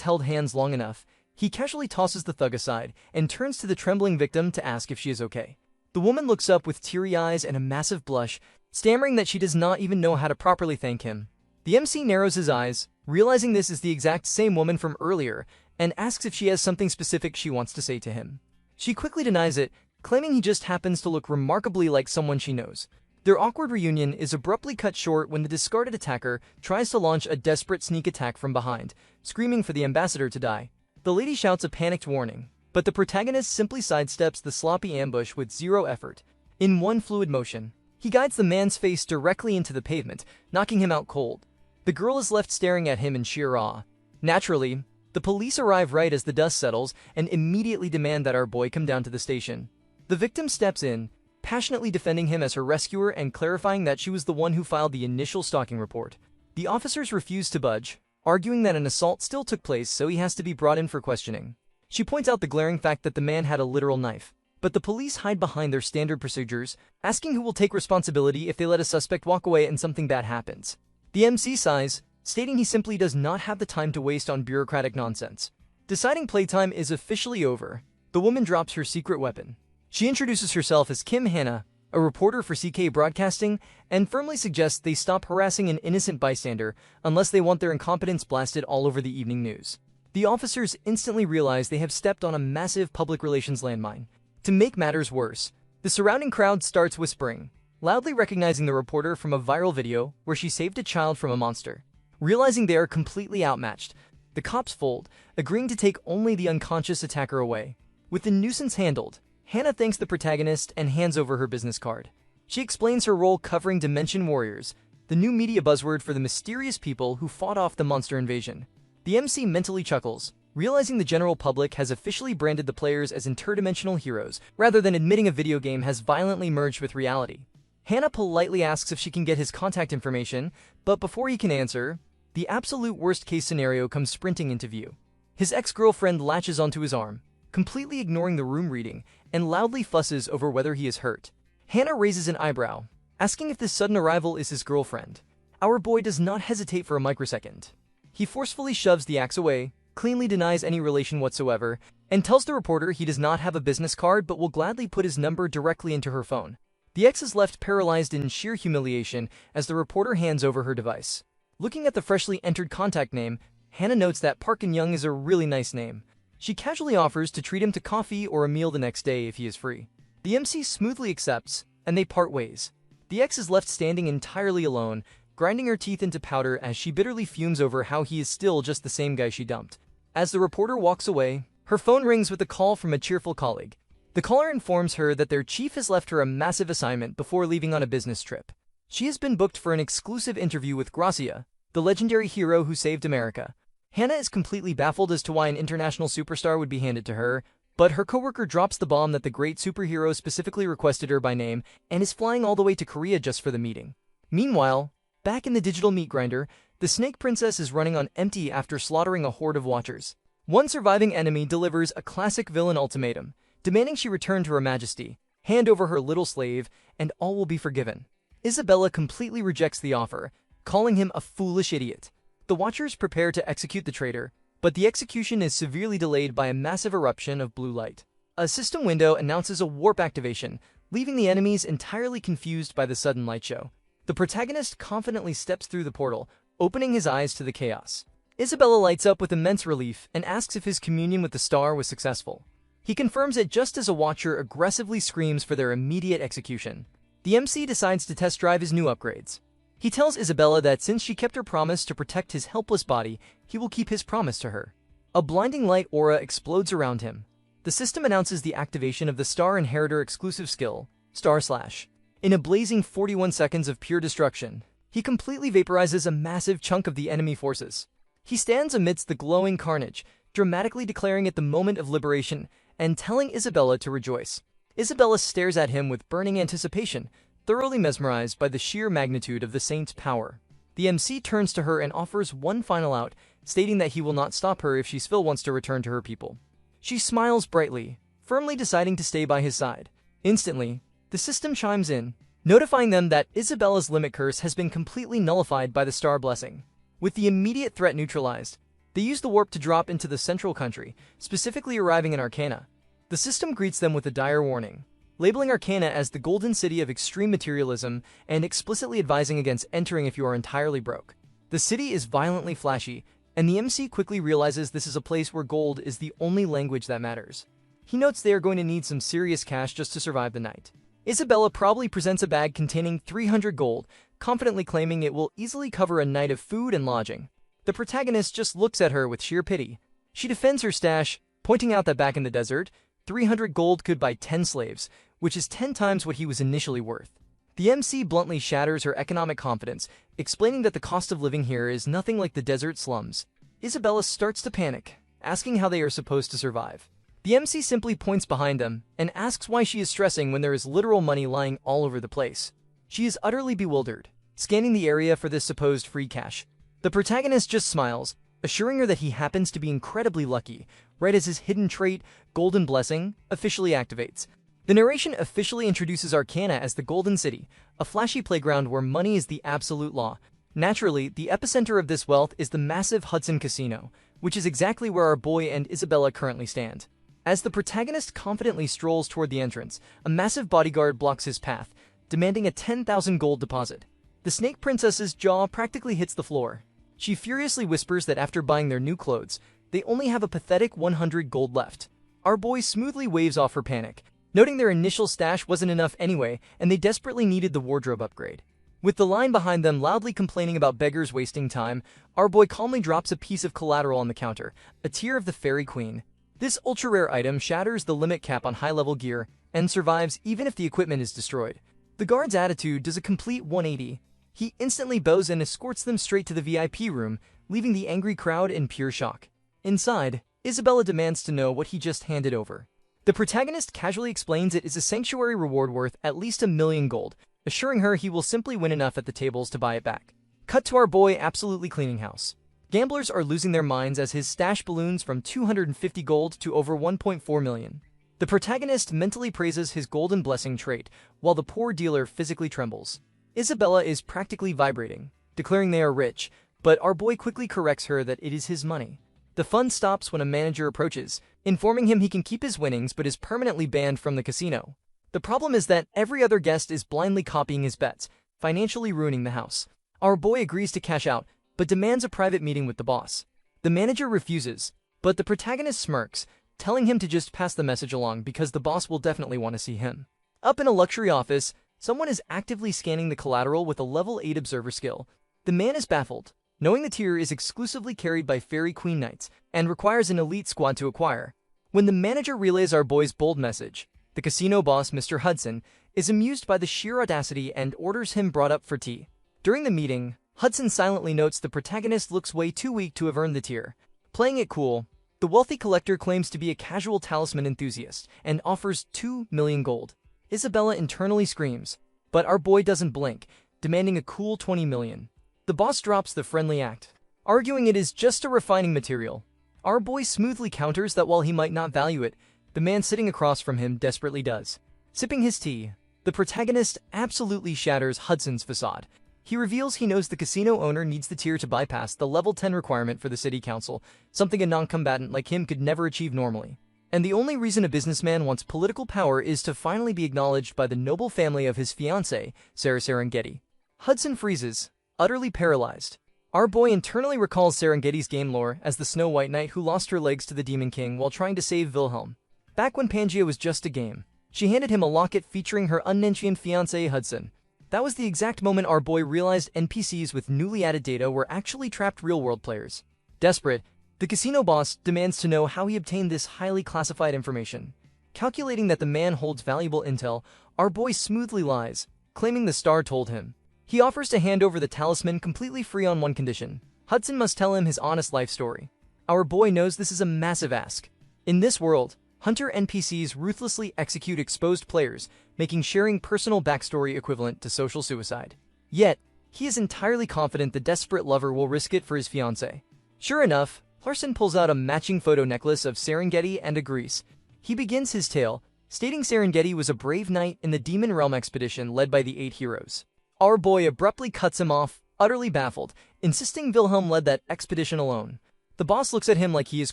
held hands long enough, he casually tosses the thug aside and turns to the trembling victim to ask if she is okay. The woman looks up with teary eyes and a massive blush, stammering that she does not even know how to properly thank him. The MC narrows his eyes, realizing this is the exact same woman from earlier, and asks if she has something specific she wants to say to him. She quickly denies it, claiming he just happens to look remarkably like someone she knows. Their awkward reunion is abruptly cut short when the discarded attacker tries to launch a desperate sneak attack from behind, screaming for the ambassador to die. The lady shouts a panicked warning, but the protagonist simply sidesteps the sloppy ambush with zero effort. In one fluid motion, he guides the man's face directly into the pavement, knocking him out cold. The girl is left staring at him in sheer awe. Naturally, the police arrive right as the dust settles and immediately demand that our boy come down to the station. The victim steps in, passionately defending him as her rescuer and clarifying that she was the one who filed the initial stalking report. The officers refuse to budge, arguing that an assault still took place, so he has to be brought in for questioning. She points out the glaring fact that the man had a literal knife, but the police hide behind their standard procedures, asking who will take responsibility if they let a suspect walk away and something bad happens. The MC sighs, stating he simply does not have the time to waste on bureaucratic nonsense. Deciding playtime is officially over, the woman drops her secret weapon. She introduces herself as Kim Hannah, a reporter for CK Broadcasting, and firmly suggests they stop harassing an innocent bystander unless they want their incompetence blasted all over the evening news. The officers instantly realize they have stepped on a massive public relations landmine. To make matters worse, the surrounding crowd starts whispering, loudly recognizing the reporter from a viral video where she saved a child from a monster. Realizing they are completely outmatched, the cops fold, agreeing to take only the unconscious attacker away. With the nuisance handled, Hannah thanks the protagonist and hands over her business card. She explains her role covering Dimension Warriors, the new media buzzword for the mysterious people who fought off the monster invasion. The MC mentally chuckles, realizing the general public has officially branded the players as interdimensional heroes, rather than admitting a video game has violently merged with reality. Hannah politely asks if she can get his contact information, but before he can answer, the absolute worst-case scenario comes sprinting into view. His ex-girlfriend latches onto his arm, completely ignoring the room reading, and loudly fusses over whether he is hurt. Hannah raises an eyebrow, asking if this sudden arrival is his girlfriend. Our boy does not hesitate for a microsecond. He forcefully shoves the axe away, cleanly denies any relation whatsoever, and tells the reporter he does not have a business card but will gladly put his number directly into her phone. The ex is left paralyzed in sheer humiliation as the reporter hands over her device. Looking at the freshly entered contact name, Hannah notes that Park In-young is a really nice name. She casually offers to treat him to coffee or a meal the next day if he is free. The MC smoothly accepts, and they part ways. The ex is left standing entirely alone, grinding her teeth into powder as she bitterly fumes over how he is still just the same guy she dumped. As the reporter walks away, her phone rings with a call from a cheerful colleague. The caller informs her that their chief has left her a massive assignment before leaving on a business trip. She has been booked for an exclusive interview with Gracia, the legendary hero who saved America. Hannah is completely baffled as to why an international superstar would be handed to her, but her coworker drops the bomb that the great superhero specifically requested her by name and is flying all the way to Korea just for the meeting. Meanwhile, back in the digital meat grinder, the Snake Princess is running on empty after slaughtering a horde of watchers. One surviving enemy delivers a classic villain ultimatum, demanding she return to Her Majesty, hand over her little slave, and all will be forgiven. Isabella completely rejects the offer, calling him a foolish idiot. The Watchers prepare to execute the traitor, but the execution is severely delayed by a massive eruption of blue light. A system window announces a warp activation, leaving the enemies entirely confused by the sudden light show. The protagonist confidently steps through the portal, opening his eyes to the chaos. Isabella lights up with immense relief and asks if his communion with the star was successful. He confirms it just as a watcher aggressively screams for their immediate execution. The MC decides to test drive his new upgrades. He tells Isabella that since she kept her promise to protect his helpless body, he will keep his promise to her. A blinding light aura explodes around him. The system announces the activation of the Star Inheritor exclusive skill, Star Slash. In a blazing 41 seconds of pure destruction, he completely vaporizes a massive chunk of the enemy forces. He stands amidst the glowing carnage, dramatically declaring it the moment of liberation and telling Isabella to rejoice. Isabella stares at him with burning anticipation, thoroughly mesmerized by the sheer magnitude of the saint's power. The MC turns to her and offers one final out, stating that he will not stop her if she still wants to return to her people. She smiles brightly, firmly deciding to stay by his side. Instantly, the system chimes in, notifying them that Isabella's limit curse has been completely nullified by the star blessing. With the immediate threat neutralized, they use the warp to drop into the central country, specifically arriving in Arcana. The system greets them with a dire warning, labeling Arcana as the golden city of extreme materialism and explicitly advising against entering if you are entirely broke. The city is violently flashy, and the MC quickly realizes this is a place where gold is the only language that matters. He notes they are going to need some serious cash just to survive the night. Isabella proudly presents a bag containing 300 gold, confidently claiming it will easily cover a night of food and lodging. The protagonist just looks at her with sheer pity. She defends her stash, pointing out that back in the desert, 300 gold could buy 10 slaves, which is 10 times what he was initially worth. The MC bluntly shatters her economic confidence, explaining that the cost of living here is nothing like the desert slums. Isabella starts to panic, asking how they are supposed to survive. The MC simply points behind them and asks why she is stressing when there is literal money lying all over the place. She is utterly bewildered, scanning the area for this supposed free cash. The protagonist just smiles, assuring her that he happens to be incredibly lucky, right as his hidden trait, Golden Blessing, officially activates. The narration officially introduces Arcana as the Golden City, a flashy playground where money is the absolute law. Naturally, the epicenter of this wealth is the massive Hudson Casino, which is exactly where our boy and Isabella currently stand. As the protagonist confidently strolls toward the entrance, a massive bodyguard blocks his path, demanding a 10,000 gold deposit. The Snake Princess's jaw practically hits the floor. She furiously whispers that after buying their new clothes, they only have a pathetic 100 gold left. Our boy smoothly waves off her panic, noting their initial stash wasn't enough anyway and they desperately needed the wardrobe upgrade. With the line behind them loudly complaining about beggars wasting time, our boy calmly drops a piece of collateral on the counter, a tear of the Fairy Queen. This ultra-rare item shatters the limit cap on high-level gear and survives even if the equipment is destroyed. The guard's attitude does a complete 180. He instantly bows and escorts them straight to the VIP room, leaving the angry crowd in pure shock. Inside, Isabella demands to know what he just handed over. The protagonist casually explains it is a sanctuary reward worth at least 1,000,000 gold, assuring her he will simply win enough at the tables to buy it back. Cut to our boy absolutely cleaning house. Gamblers are losing their minds as his stash balloons from 250 gold to over 1.4 million. The protagonist mentally praises his golden blessing trait, while the poor dealer physically trembles. Isabella is practically vibrating, declaring they are rich, but our boy quickly corrects her that it is his money. The fun stops when a manager approaches, informing him he can keep his winnings but is permanently banned from the casino. The problem is that every other guest is blindly copying his bets, financially ruining the house. Our boy agrees to cash out, but demands a private meeting with the boss. The manager refuses, but the protagonist smirks, telling him to just pass the message along because the boss will definitely want to see him. Up in a luxury office, someone is actively scanning the collateral with a level 8 observer skill. The man is baffled, knowing the tier is exclusively carried by Fairy Queen Knights and requires an elite squad to acquire. When the manager relays our boy's bold message, the casino boss, Mr. Hudson, is amused by the sheer audacity and orders him brought up for tea. During the meeting, Hudson silently notes the protagonist looks way too weak to have earned the tier. Playing it cool, the wealthy collector claims to be a casual talisman enthusiast and offers 2 million gold. Isabella internally screams, but our boy doesn't blink, demanding a cool 20 million. The boss drops the friendly act, arguing it is just a refining material. Our boy smoothly counters that while he might not value it, the man sitting across from him desperately does. Sipping his tea, the protagonist absolutely shatters Hudson's facade. He reveals he knows the casino owner needs the tier to bypass the level 10 requirement for the city council, something a non-combatant like him could never achieve normally. And the only reason a businessman wants political power is to finally be acknowledged by the noble family of his fiancée, Sarah Serengeti. Hudson freezes, utterly paralyzed. Our boy internally recalls Serengeti's game lore as the Snow White Knight who lost her legs to the Demon King while trying to save Wilhelm. Back when Pangaea was just a game, she handed him a locket featuring her unnentioned fiancé Hudson. That was the exact moment our boy realized NPCs with newly added data were actually trapped real-world players. Desperate, the casino boss demands to know how he obtained this highly classified information. Calculating that the man holds valuable intel, our boy smoothly lies, claiming the star told him. He offers to hand over the talisman completely free on one condition. Hudson must tell him his honest life story. Our boy knows this is a massive ask. In this world, Hunter NPCs ruthlessly execute exposed players, making sharing personal backstory equivalent to social suicide. Yet, he is entirely confident the desperate lover will risk it for his fiancée. Sure enough, Larson pulls out a matching photo necklace of Serengeti and agrees. He begins his tale, stating Serengeti was a brave knight in the Demon Realm expedition led by the 8 heroes. Our boy abruptly cuts him off, utterly baffled, insisting Wilhelm led that expedition alone. The boss looks at him like he is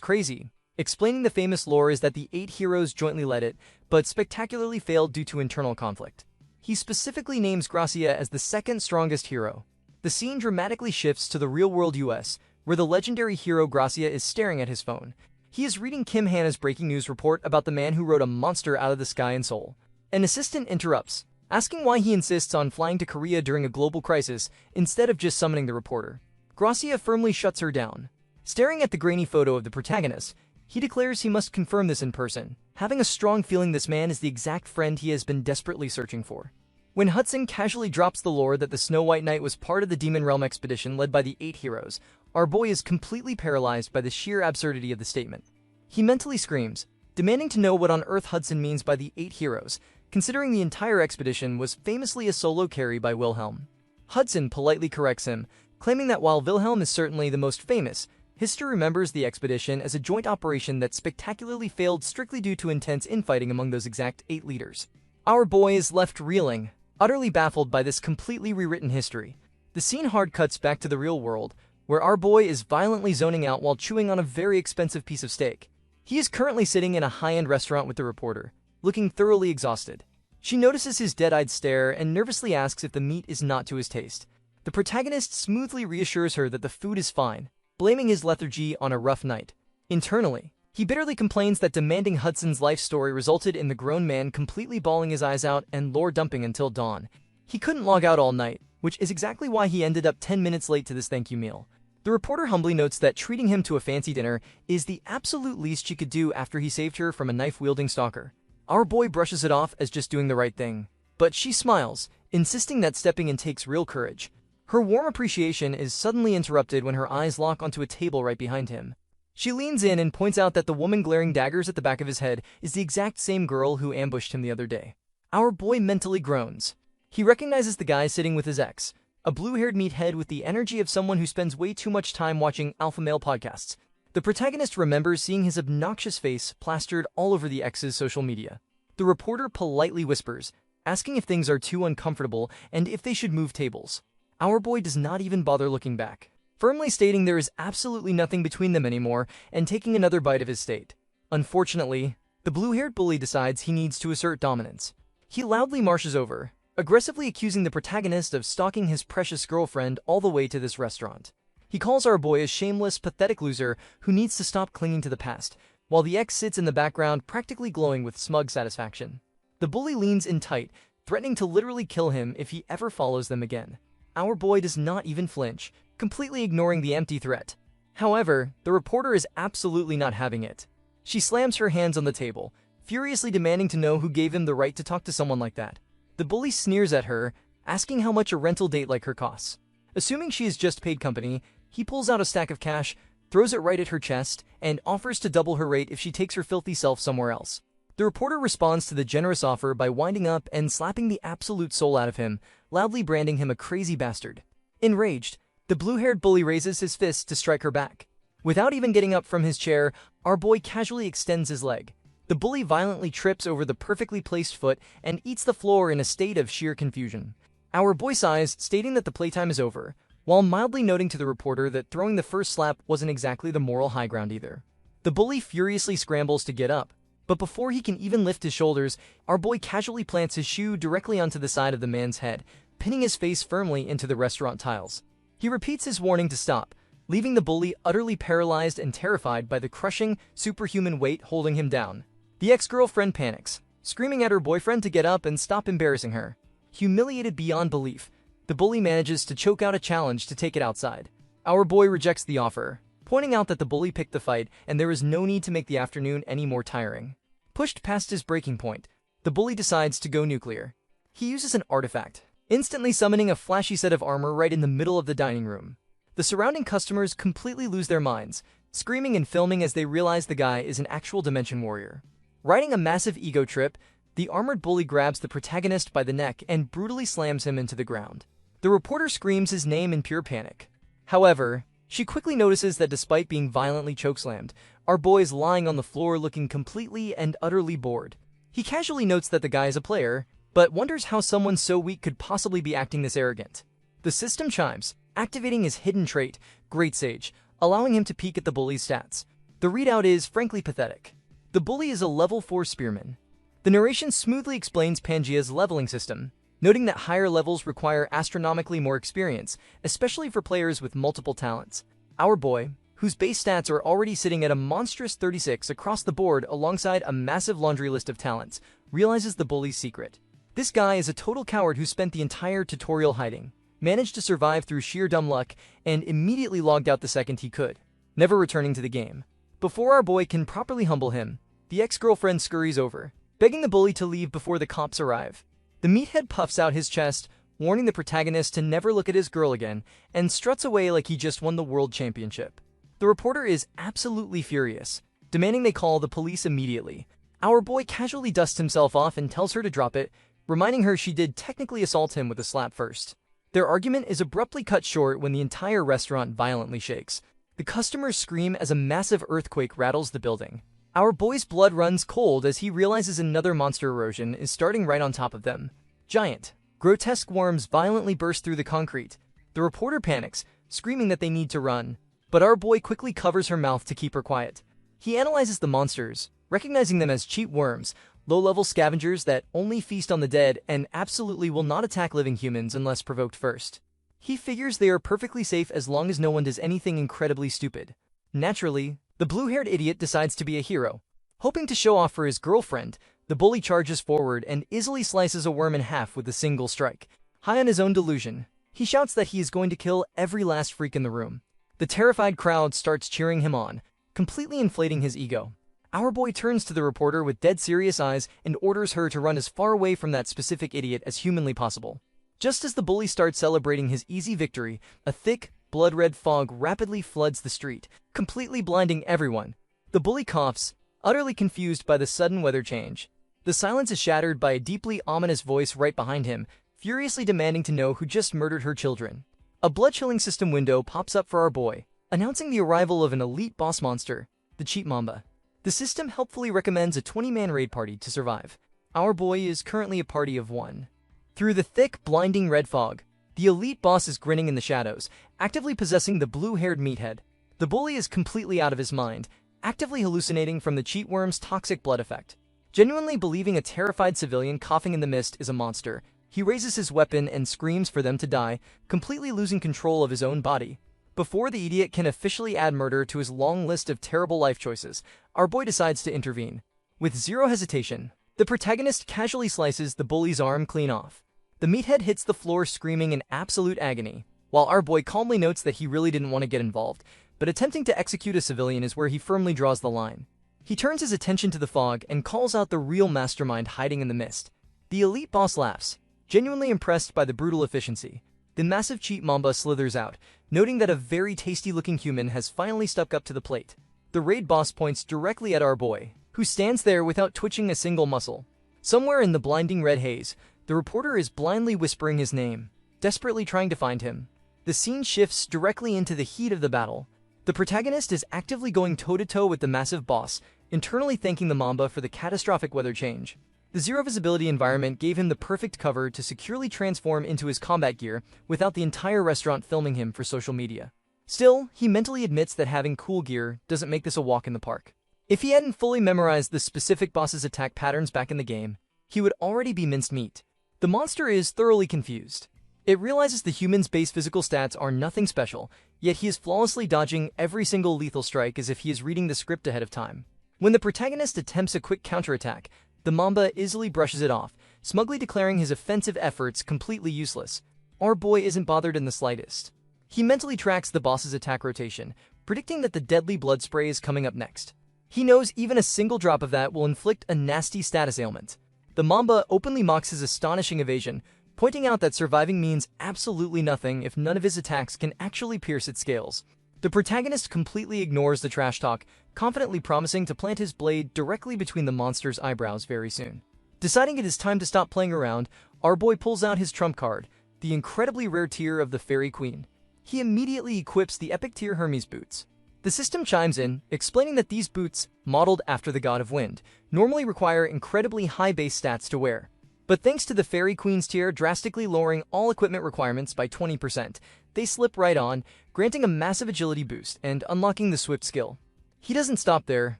crazy, explaining the famous lore is that the 8 heroes jointly led it, but spectacularly failed due to internal conflict. He specifically names Gracia as the second strongest hero. The scene dramatically shifts to the real-world US, where the legendary hero Gracia is staring at his phone. He is reading Kim Hanna's breaking news report about the man who rode a monster out of the sky in Seoul. An assistant interrupts, asking why he insists on flying to Korea during a global crisis instead of just summoning the reporter. Gracia firmly shuts her down. Staring at the grainy photo of the protagonist, he declares he must confirm this in person, having a strong feeling this man is the exact friend he has been desperately searching for. When Hudson casually drops the lore that the Snow White Knight was part of the Demon Realm expedition led by the 8 heroes, our boy is completely paralyzed by the sheer absurdity of the statement. He mentally screams, demanding to know what on earth Hudson means by the 8 heroes, considering the entire expedition was famously a solo carry by Wilhelm. Hudson politely corrects him, claiming that while Wilhelm is certainly the most famous, history remembers the expedition as a joint operation that spectacularly failed strictly due to intense infighting among those exact 8 leaders. Our boy is left reeling, utterly baffled by this completely rewritten history. The scene hard cuts back to the real world, where our boy is violently zoning out while chewing on a very expensive piece of steak. He is currently sitting in a high-end restaurant with the reporter, looking thoroughly exhausted. She notices his dead-eyed stare and nervously asks if the meat is not to his taste. The protagonist smoothly reassures her that the food is fine, blaming his lethargy on a rough night. Internally, he bitterly complains that demanding Hudson's life story resulted in the grown man completely bawling his eyes out and lore dumping until dawn. He couldn't log out all night, which is exactly why he ended up 10 minutes late to this thank you meal. The reporter humbly notes that treating him to a fancy dinner is the absolute least she could do after he saved her from a knife-wielding stalker. Our boy brushes it off as just doing the right thing, but she smiles, insisting that stepping in takes real courage. Her warm appreciation is suddenly interrupted when her eyes lock onto a table right behind him. She leans in and points out that the woman glaring daggers at the back of his head is the exact same girl who ambushed him the other day. Our boy mentally groans. He recognizes the guy sitting with his ex, a blue-haired meathead with the energy of someone who spends way too much time watching alpha male podcasts. The protagonist remembers seeing his obnoxious face plastered all over the ex's social media. The reporter politely whispers, asking if things are too uncomfortable and if they should move tables. Our boy does not even bother looking back, firmly stating there is absolutely nothing between them anymore and taking another bite of his steak. Unfortunately, the blue-haired bully decides he needs to assert dominance. He loudly marches over, aggressively accusing the protagonist of stalking his precious girlfriend all the way to this restaurant. He calls our boy a shameless, pathetic loser who needs to stop clinging to the past, while the ex sits in the background practically glowing with smug satisfaction. The bully leans in tight, threatening to literally kill him if he ever follows them again. Our boy does not even flinch, completely ignoring the empty threat. However, the reporter is absolutely not having it. She slams her hands on the table, furiously demanding to know who gave him the right to talk to someone like that. The bully sneers at her, asking how much a rental date like her costs. Assuming she is just paid company, he pulls out a stack of cash, throws it right at her chest, and offers to double her rate if she takes her filthy self somewhere else. The reporter responds to the generous offer by winding up and slapping the absolute soul out of him, loudly branding him a crazy bastard. Enraged, the blue-haired bully raises his fist to strike her back. Without even getting up from his chair, our boy casually extends his leg. The bully violently trips over the perfectly placed foot and eats the floor in a state of sheer confusion. Our boy sighs, stating that the playtime is over, while mildly noting to the reporter that throwing the first slap wasn't exactly the moral high ground either. The bully furiously scrambles to get up, but before he can even lift his shoulders, our boy casually plants his shoe directly onto the side of the man's head, pinning his face firmly into the restaurant tiles. He repeats his warning to stop, leaving the bully utterly paralyzed and terrified by the crushing, superhuman weight holding him down. The ex-girlfriend panics, screaming at her boyfriend to get up and stop embarrassing her. Humiliated beyond belief, the bully manages to choke out a challenge to take it outside. Our boy rejects the offer, pointing out that the bully picked the fight and there is no need to make the afternoon any more tiring. Pushed past his breaking point, the bully decides to go nuclear. He uses an artifact, instantly summoning a flashy set of armor right in the middle of the dining room. The surrounding customers completely lose their minds, screaming and filming as they realize the guy is an actual dimension warrior. Riding a massive ego trip, the armored bully grabs the protagonist by the neck and brutally slams him into the ground. The reporter screams his name in pure panic. However, she quickly notices that despite being violently chokeslammed, our boy is lying on the floor looking completely and utterly bored. He casually notes that the guy is a player, but wonders how someone so weak could possibly be acting this arrogant. The system chimes, activating his hidden trait, Great Sage, allowing him to peek at the bully's stats. The readout is frankly pathetic. The bully is a level 4 spearman. The narration smoothly explains Pangea's leveling system, noting that higher levels require astronomically more experience, especially for players with multiple talents. Our boy, whose base stats are already sitting at a monstrous 36 across the board alongside a massive laundry list of talents, realizes the bully's secret. This guy is a total coward who spent the entire tutorial hiding, managed to survive through sheer dumb luck, and immediately logged out the second he could, never returning to the game. Before our boy can properly humble him, the ex-girlfriend scurries over, begging the bully to leave before the cops arrive. The meathead puffs out his chest, warning the protagonist to never look at his girl again, and struts away like he just won the world championship. The reporter is absolutely furious, demanding they call the police immediately. Our boy casually dusts himself off and tells her to drop it, reminding her she did technically assault him with a slap first. Their argument is abruptly cut short when the entire restaurant violently shakes. The customers scream as a massive earthquake rattles the building. Our boy's blood runs cold as he realizes another monster erosion is starting right on top of them. Giant, grotesque worms violently burst through the concrete. The reporter panics, screaming that they need to run, but our boy quickly covers her mouth to keep her quiet. He analyzes the monsters, recognizing them as cheap worms, low-level scavengers that only feast on the dead and absolutely will not attack living humans unless provoked first. He figures they are perfectly safe as long as no one does anything incredibly stupid. Naturally, the blue-haired idiot decides to be a hero. Hoping to show off for his girlfriend, the bully charges forward and easily slices a worm in half with a single strike. High on his own delusion, he shouts that he is going to kill every last freak in the room. The terrified crowd starts cheering him on, completely inflating his ego. Our boy turns to the reporter with dead serious eyes and orders her to run as far away from that specific idiot as humanly possible. Just as the bully starts celebrating his easy victory, a thick, blood-red fog rapidly floods the street, completely blinding everyone. The bully coughs, utterly confused by the sudden weather change. The silence is shattered by a deeply ominous voice right behind him, furiously demanding to know who just murdered her children. A blood-chilling system window pops up for our boy, announcing the arrival of an elite boss monster, the Cheap Mamba. The system helpfully recommends a 20-man raid party to survive. Our boy is currently a party of 1. Through the thick, blinding red fog, the elite boss is grinning in the shadows, actively possessing the blue-haired meathead. The bully is completely out of his mind, actively hallucinating from the cheat worm's toxic blood effect. Genuinely believing a terrified civilian coughing in the mist is a monster, he raises his weapon and screams for them to die, completely losing control of his own body. Before the idiot can officially add murder to his long list of terrible life choices, our boy decides to intervene. With zero hesitation, the protagonist casually slices the bully's arm clean off. The meathead hits the floor screaming in absolute agony, while our boy calmly notes that he really didn't want to get involved, but attempting to execute a civilian is where he firmly draws the line. He turns his attention to the fog and calls out the real mastermind hiding in the mist. The elite boss laughs, genuinely impressed by the brutal efficiency. The massive cheat Mamba slithers out, noting that a very tasty-looking human has finally stepped up to the plate. The raid boss points directly at our boy, who stands there without twitching a single muscle. Somewhere in the blinding red haze, the reporter is blindly whispering his name, desperately trying to find him. The scene shifts directly into the heat of the battle. The protagonist is actively going toe-to-toe with the massive boss, internally thanking the Mamba for the catastrophic weather change. The zero visibility environment gave him the perfect cover to securely transform into his combat gear without the entire restaurant filming him for social media. Still, he mentally admits that having cool gear doesn't make this a walk in the park. If he hadn't fully memorized the specific boss's attack patterns back in the game, he would already be minced meat. The monster is thoroughly confused. It realizes the human's base physical stats are nothing special, yet he is flawlessly dodging every single lethal strike as if he is reading the script ahead of time. When the protagonist attempts a quick counterattack, the Mamba easily brushes it off, smugly declaring his offensive efforts completely useless. Our boy isn't bothered in the slightest. He mentally tracks the boss's attack rotation, predicting that the deadly blood spray is coming up next. He knows even a single drop of that will inflict a nasty status ailment. The Mamba openly mocks his astonishing evasion, pointing out that surviving means absolutely nothing if none of his attacks can actually pierce its scales. The protagonist completely ignores the trash talk, confidently promising to plant his blade directly between the monster's eyebrows very soon. Deciding it is time to stop playing around, our boy pulls out his trump card, the incredibly rare tier of the Fairy Queen. He immediately equips the epic tier Hermes boots. The system chimes in, explaining that these boots, modeled after the God of Wind, normally require incredibly high base stats to wear. But thanks to the Fairy Queen's tier drastically lowering all equipment requirements by 20%, they slip right on, granting a massive agility boost and unlocking the Swift skill. He doesn't stop there,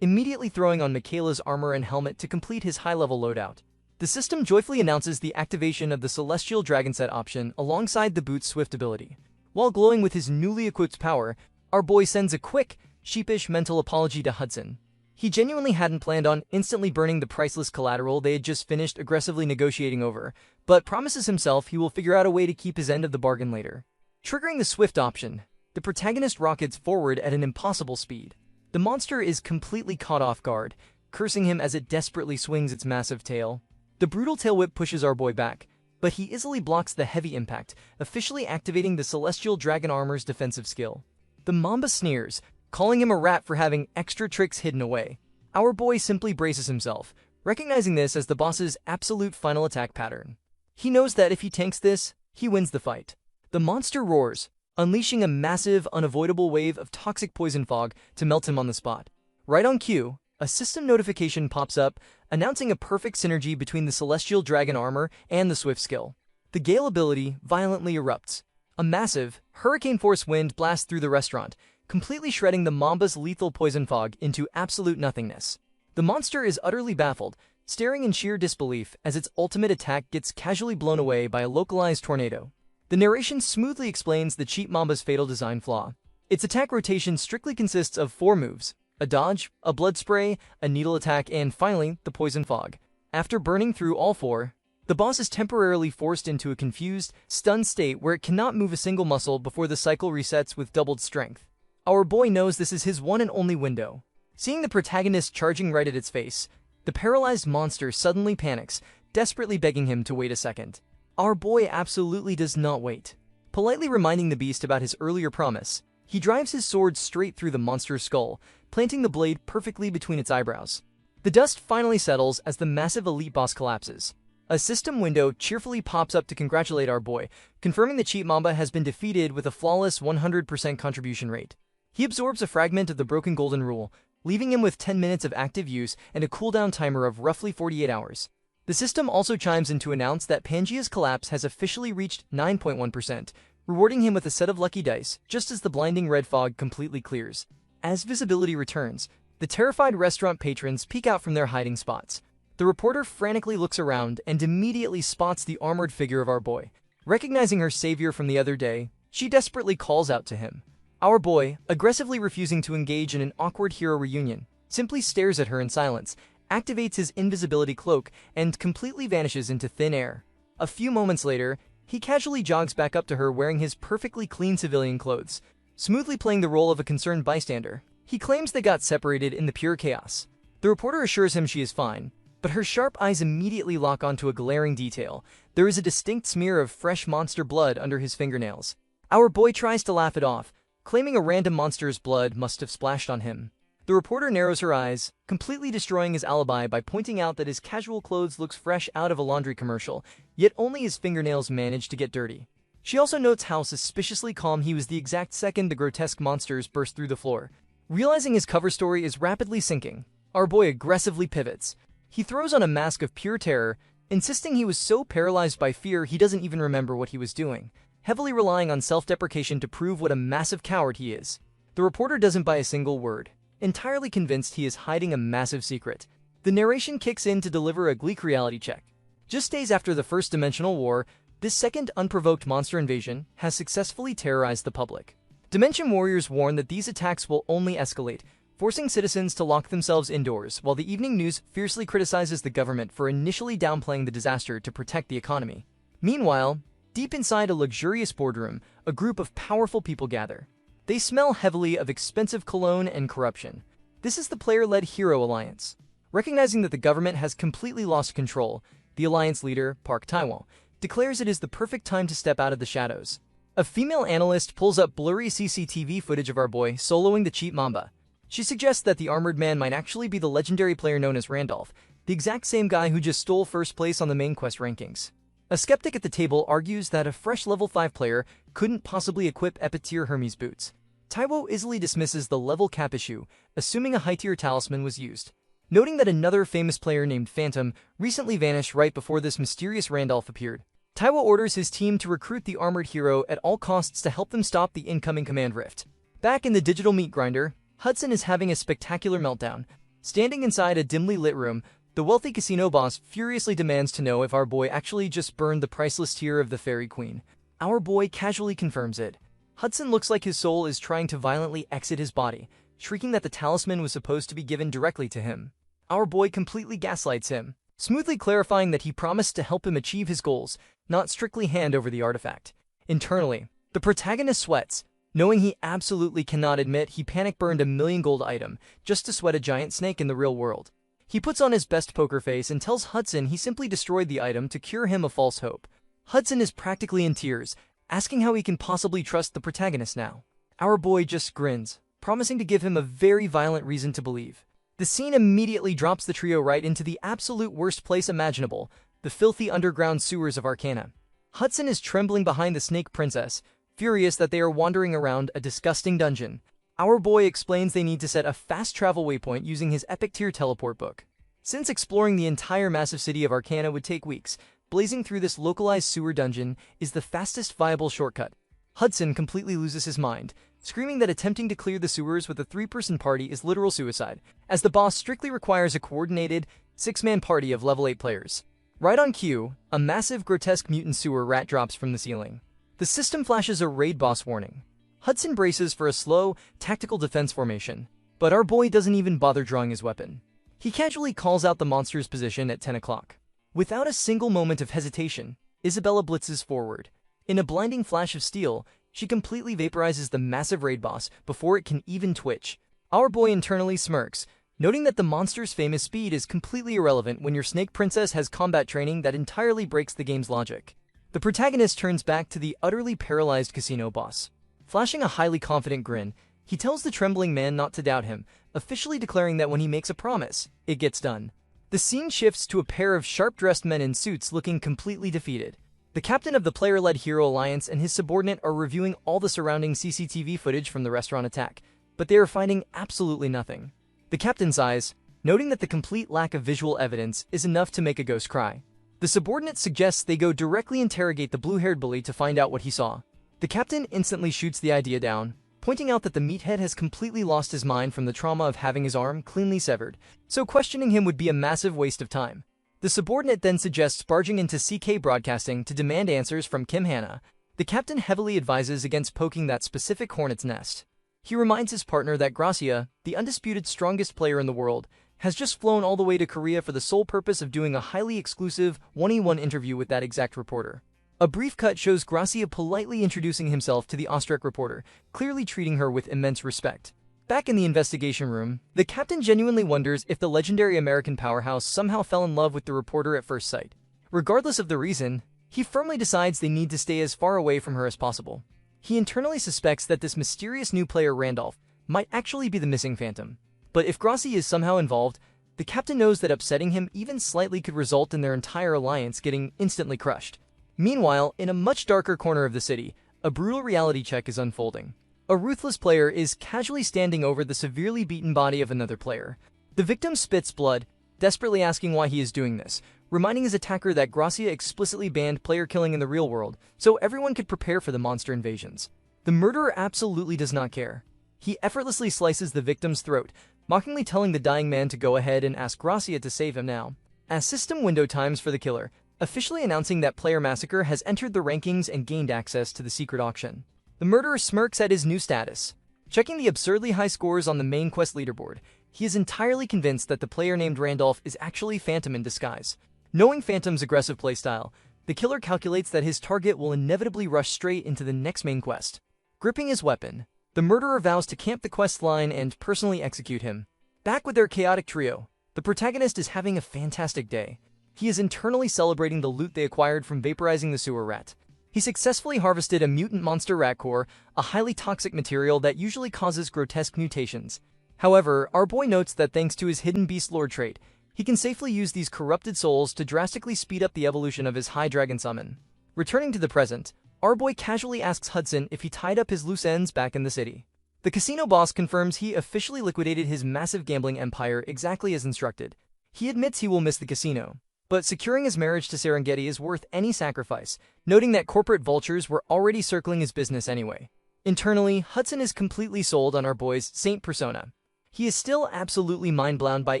immediately throwing on Michaela's armor and helmet to complete his high-level loadout. The system joyfully announces the activation of the Celestial Dragon Set option alongside the boot's Swift ability. While glowing with his newly equipped power, our boy sends a quick, sheepish mental apology to Hudson. He genuinely hadn't planned on instantly burning the priceless collateral they had just finished aggressively negotiating over, but promises himself he will figure out a way to keep his end of the bargain later. Triggering the Swift option, the protagonist rockets forward at an impossible speed. The monster is completely caught off guard, cursing him as it desperately swings its massive tail. The brutal tail whip pushes our boy back, but he easily blocks the heavy impact, officially activating the Celestial Dragon Armor's defensive skill. The Mamba sneers, calling him a rat for having extra tricks hidden away. Our boy simply braces himself, recognizing this as the boss's absolute final attack pattern. He knows that if he tanks this, he wins the fight. The monster roars, unleashing a massive, unavoidable wave of toxic poison fog to melt him on the spot. Right on cue, a system notification pops up, announcing a perfect synergy between the Celestial Dragon Armor and the Swift skill. The Gale ability violently erupts. A massive, hurricane-force wind blasts through the restaurant, completely shredding the Mamba's lethal poison fog into absolute nothingness. The monster is utterly baffled, staring in sheer disbelief as its ultimate attack gets casually blown away by a localized tornado. The narration smoothly explains the cheat Mamba's fatal design flaw. Its attack rotation strictly consists of 4 moves: a dodge, a blood spray, a needle attack, and finally, the poison fog. After burning through all 4, the boss is temporarily forced into a confused, stunned state where it cannot move a single muscle before the cycle resets with doubled strength. Our boy knows this is his one and only window. Seeing the protagonist charging right at its face, the paralyzed monster suddenly panics, desperately begging him to wait a second. Our boy absolutely does not wait. Politely reminding the beast about his earlier promise, he drives his sword straight through the monster's skull, planting the blade perfectly between its eyebrows. The dust finally settles as the massive elite boss collapses. A system window cheerfully pops up to congratulate our boy, confirming the cheat Mamba has been defeated with a flawless 100% contribution rate. He absorbs a fragment of the broken golden rule, leaving him with 10 minutes of active use and a cooldown timer of roughly 48 hours. The system also chimes in to announce that Pangea's collapse has officially reached 9.1%, rewarding him with a set of lucky dice, just as the blinding red fog completely clears. As visibility returns, the terrified restaurant patrons peek out from their hiding spots. The reporter frantically looks around and immediately spots the armored figure of our boy. Recognizing her savior from the other day, she desperately calls out to him. Our boy, aggressively refusing to engage in an awkward hero reunion, simply stares at her in silence, activates his invisibility cloak, and completely vanishes into thin air. A few moments later, he casually jogs back up to her wearing his perfectly clean civilian clothes, smoothly playing the role of a concerned bystander. He claims they got separated in the pure chaos. The reporter assures him she is fine, but her sharp eyes immediately lock onto a glaring detail. There is a distinct smear of fresh monster blood under his fingernails. Our boy tries to laugh it off, claiming a random monster's blood must have splashed on him. The reporter narrows her eyes, completely destroying his alibi by pointing out that his casual clothes looks fresh out of a laundry commercial, yet only his fingernails manage to get dirty. She also notes how suspiciously calm he was the exact second the grotesque monsters burst through the floor. Realizing his cover story is rapidly sinking, our boy aggressively pivots. He throws on a mask of pure terror, insisting he was so paralyzed by fear he doesn't even remember what he was doing, heavily relying on self-deprecation to prove what a massive coward he is. The reporter doesn't buy a single word, entirely convinced he is hiding a massive secret. The narration kicks in to deliver a bleak reality check. Just days after the First Dimensional War, this second unprovoked monster invasion has successfully terrorized the public. Dimension warriors warn that these attacks will only escalate, forcing citizens to lock themselves indoors, while the evening news fiercely criticizes the government for initially downplaying the disaster to protect the economy. Meanwhile, deep inside a luxurious boardroom, a group of powerful people gather. They smell heavily of expensive cologne and corruption. This is the player-led Hero Alliance. Recognizing that the government has completely lost control, the alliance leader, Park Taiwo, declares it is the perfect time to step out of the shadows. A female analyst pulls up blurry CCTV footage of our boy soloing the cheap Mamba. She suggests that the armored man might actually be the legendary player known as Randolph, the exact same guy who just stole first place on the main quest rankings. A skeptic at the table argues that a fresh level 5 player couldn't possibly equip Epitier Hermes boots. Taiwo easily dismisses the level cap issue, assuming a high-tier talisman was used. Noting that another famous player named Phantom recently vanished right before this mysterious Randolph appeared, Taiwo orders his team to recruit the armored hero at all costs to help them stop the incoming command rift. Back in the digital meat grinder, Hudson is having a spectacular meltdown. Standing inside a dimly lit room, the wealthy casino boss furiously demands to know if our boy actually just burned the priceless tear of the Fairy Queen. Our boy casually confirms it. Hudson looks like his soul is trying to violently exit his body, shrieking that the talisman was supposed to be given directly to him. Our boy completely gaslights him, smoothly clarifying that he promised to help him achieve his goals, not strictly hand over the artifact. Internally, the protagonist sweats, knowing he absolutely cannot admit he panic-burned a 1,000,000 gold item just to sweat a giant snake in the real world. He puts on his best poker face and tells Hudson he simply destroyed the item to cure him of false hope. Hudson is practically in tears, asking how he can possibly trust the protagonist now. Our boy just grins, promising to give him a very violent reason to believe. The scene immediately drops the trio right into the absolute worst place imaginable, the filthy underground sewers of Arcana. Hudson is trembling behind the Snake Princess, furious that they are wandering around a disgusting dungeon. Our boy explains they need to set a fast travel waypoint using his epic tier teleport book. Since exploring the entire massive city of Arcana would take weeks, blazing through this localized sewer dungeon is the fastest viable shortcut. Hudson completely loses his mind, screaming that attempting to clear the sewers with a 3-person party is literal suicide, as the boss strictly requires a coordinated, 6-man party of level 8 players. Right on cue, a massive grotesque mutant sewer rat drops from the ceiling. The system flashes a raid boss warning. Hudson braces for a slow, tactical defense formation, but our boy doesn't even bother drawing his weapon. He casually calls out the monster's position at 10 o'clock. Without a single moment of hesitation, Isabella blitzes forward. In a blinding flash of steel, she completely vaporizes the massive raid boss before it can even twitch. Our boy internally smirks, noting that the monster's famous speed is completely irrelevant when your Snake Princess has combat training that entirely breaks the game's logic. The protagonist turns back to the utterly paralyzed casino boss. Flashing a highly confident grin, he tells the trembling man not to doubt him, officially declaring that when he makes a promise, it gets done. The scene shifts to a pair of sharp-dressed men in suits looking completely defeated. The captain of the player-led Hero Alliance and his subordinate are reviewing all the surrounding CCTV footage from the restaurant attack, but they are finding absolutely nothing. The captain sighs, noting that the complete lack of visual evidence is enough to make a ghost cry. The subordinate suggests they go directly interrogate the blue-haired bully to find out what he saw. The captain instantly shoots the idea down, pointing out that the meathead has completely lost his mind from the trauma of having his arm cleanly severed, so questioning him would be a massive waste of time. The subordinate then suggests barging into CK Broadcasting to demand answers from Kim Hana. The captain heavily advises against poking that specific hornet's nest. He reminds his partner that Gracia, the undisputed strongest player in the world, has just flown all the way to Korea for the sole purpose of doing a highly exclusive 1-on-1 interview with that exact reporter. A brief cut shows Gracia politely introducing himself to the Austric reporter, clearly treating her with immense respect. Back in the investigation room, the captain genuinely wonders if the legendary American powerhouse somehow fell in love with the reporter at first sight. Regardless of the reason, he firmly decides they need to stay as far away from her as possible. He internally suspects that this mysterious new player Randolph might actually be the missing phantom. But if Gracia is somehow involved, the captain knows that upsetting him even slightly could result in their entire alliance getting instantly crushed. Meanwhile, in a much darker corner of the city, a brutal reality check is unfolding. A ruthless player is casually standing over the severely beaten body of another player. The victim spits blood, desperately asking why he is doing this, reminding his attacker that Gracia explicitly banned player killing in the real world, so everyone could prepare for the monster invasions. The murderer absolutely does not care. He effortlessly slices the victim's throat, mockingly telling the dying man to go ahead and ask Gracia to save him now. As system window times for the killer, officially announcing that Player Massacre has entered the rankings and gained access to the secret auction. The murderer smirks at his new status. Checking the absurdly high scores on the main quest leaderboard, he is entirely convinced that the player named Randolph is actually Phantom in disguise. Knowing Phantom's aggressive playstyle, the killer calculates that his target will inevitably rush straight into the next main quest. Gripping his weapon, the murderer vows to camp the quest line and personally execute him. Back with their chaotic trio, the protagonist is having a fantastic day. He is internally celebrating the loot they acquired from vaporizing the sewer rat. He successfully harvested a mutant monster rat core, a highly toxic material that usually causes grotesque mutations. However, our boy notes that thanks to his hidden beast lord trait, he can safely use these corrupted souls to drastically speed up the evolution of his high dragon summon. Returning to the present, our boy casually asks Hudson if he tied up his loose ends back in the city. The casino boss confirms he officially liquidated his massive gambling empire exactly as instructed. He admits he will miss the casino, but securing his marriage to Serengeti is worth any sacrifice, noting that corporate vultures were already circling his business anyway. Internally, Hudson is completely sold on our boy's Saint persona. He is still absolutely mind-blown by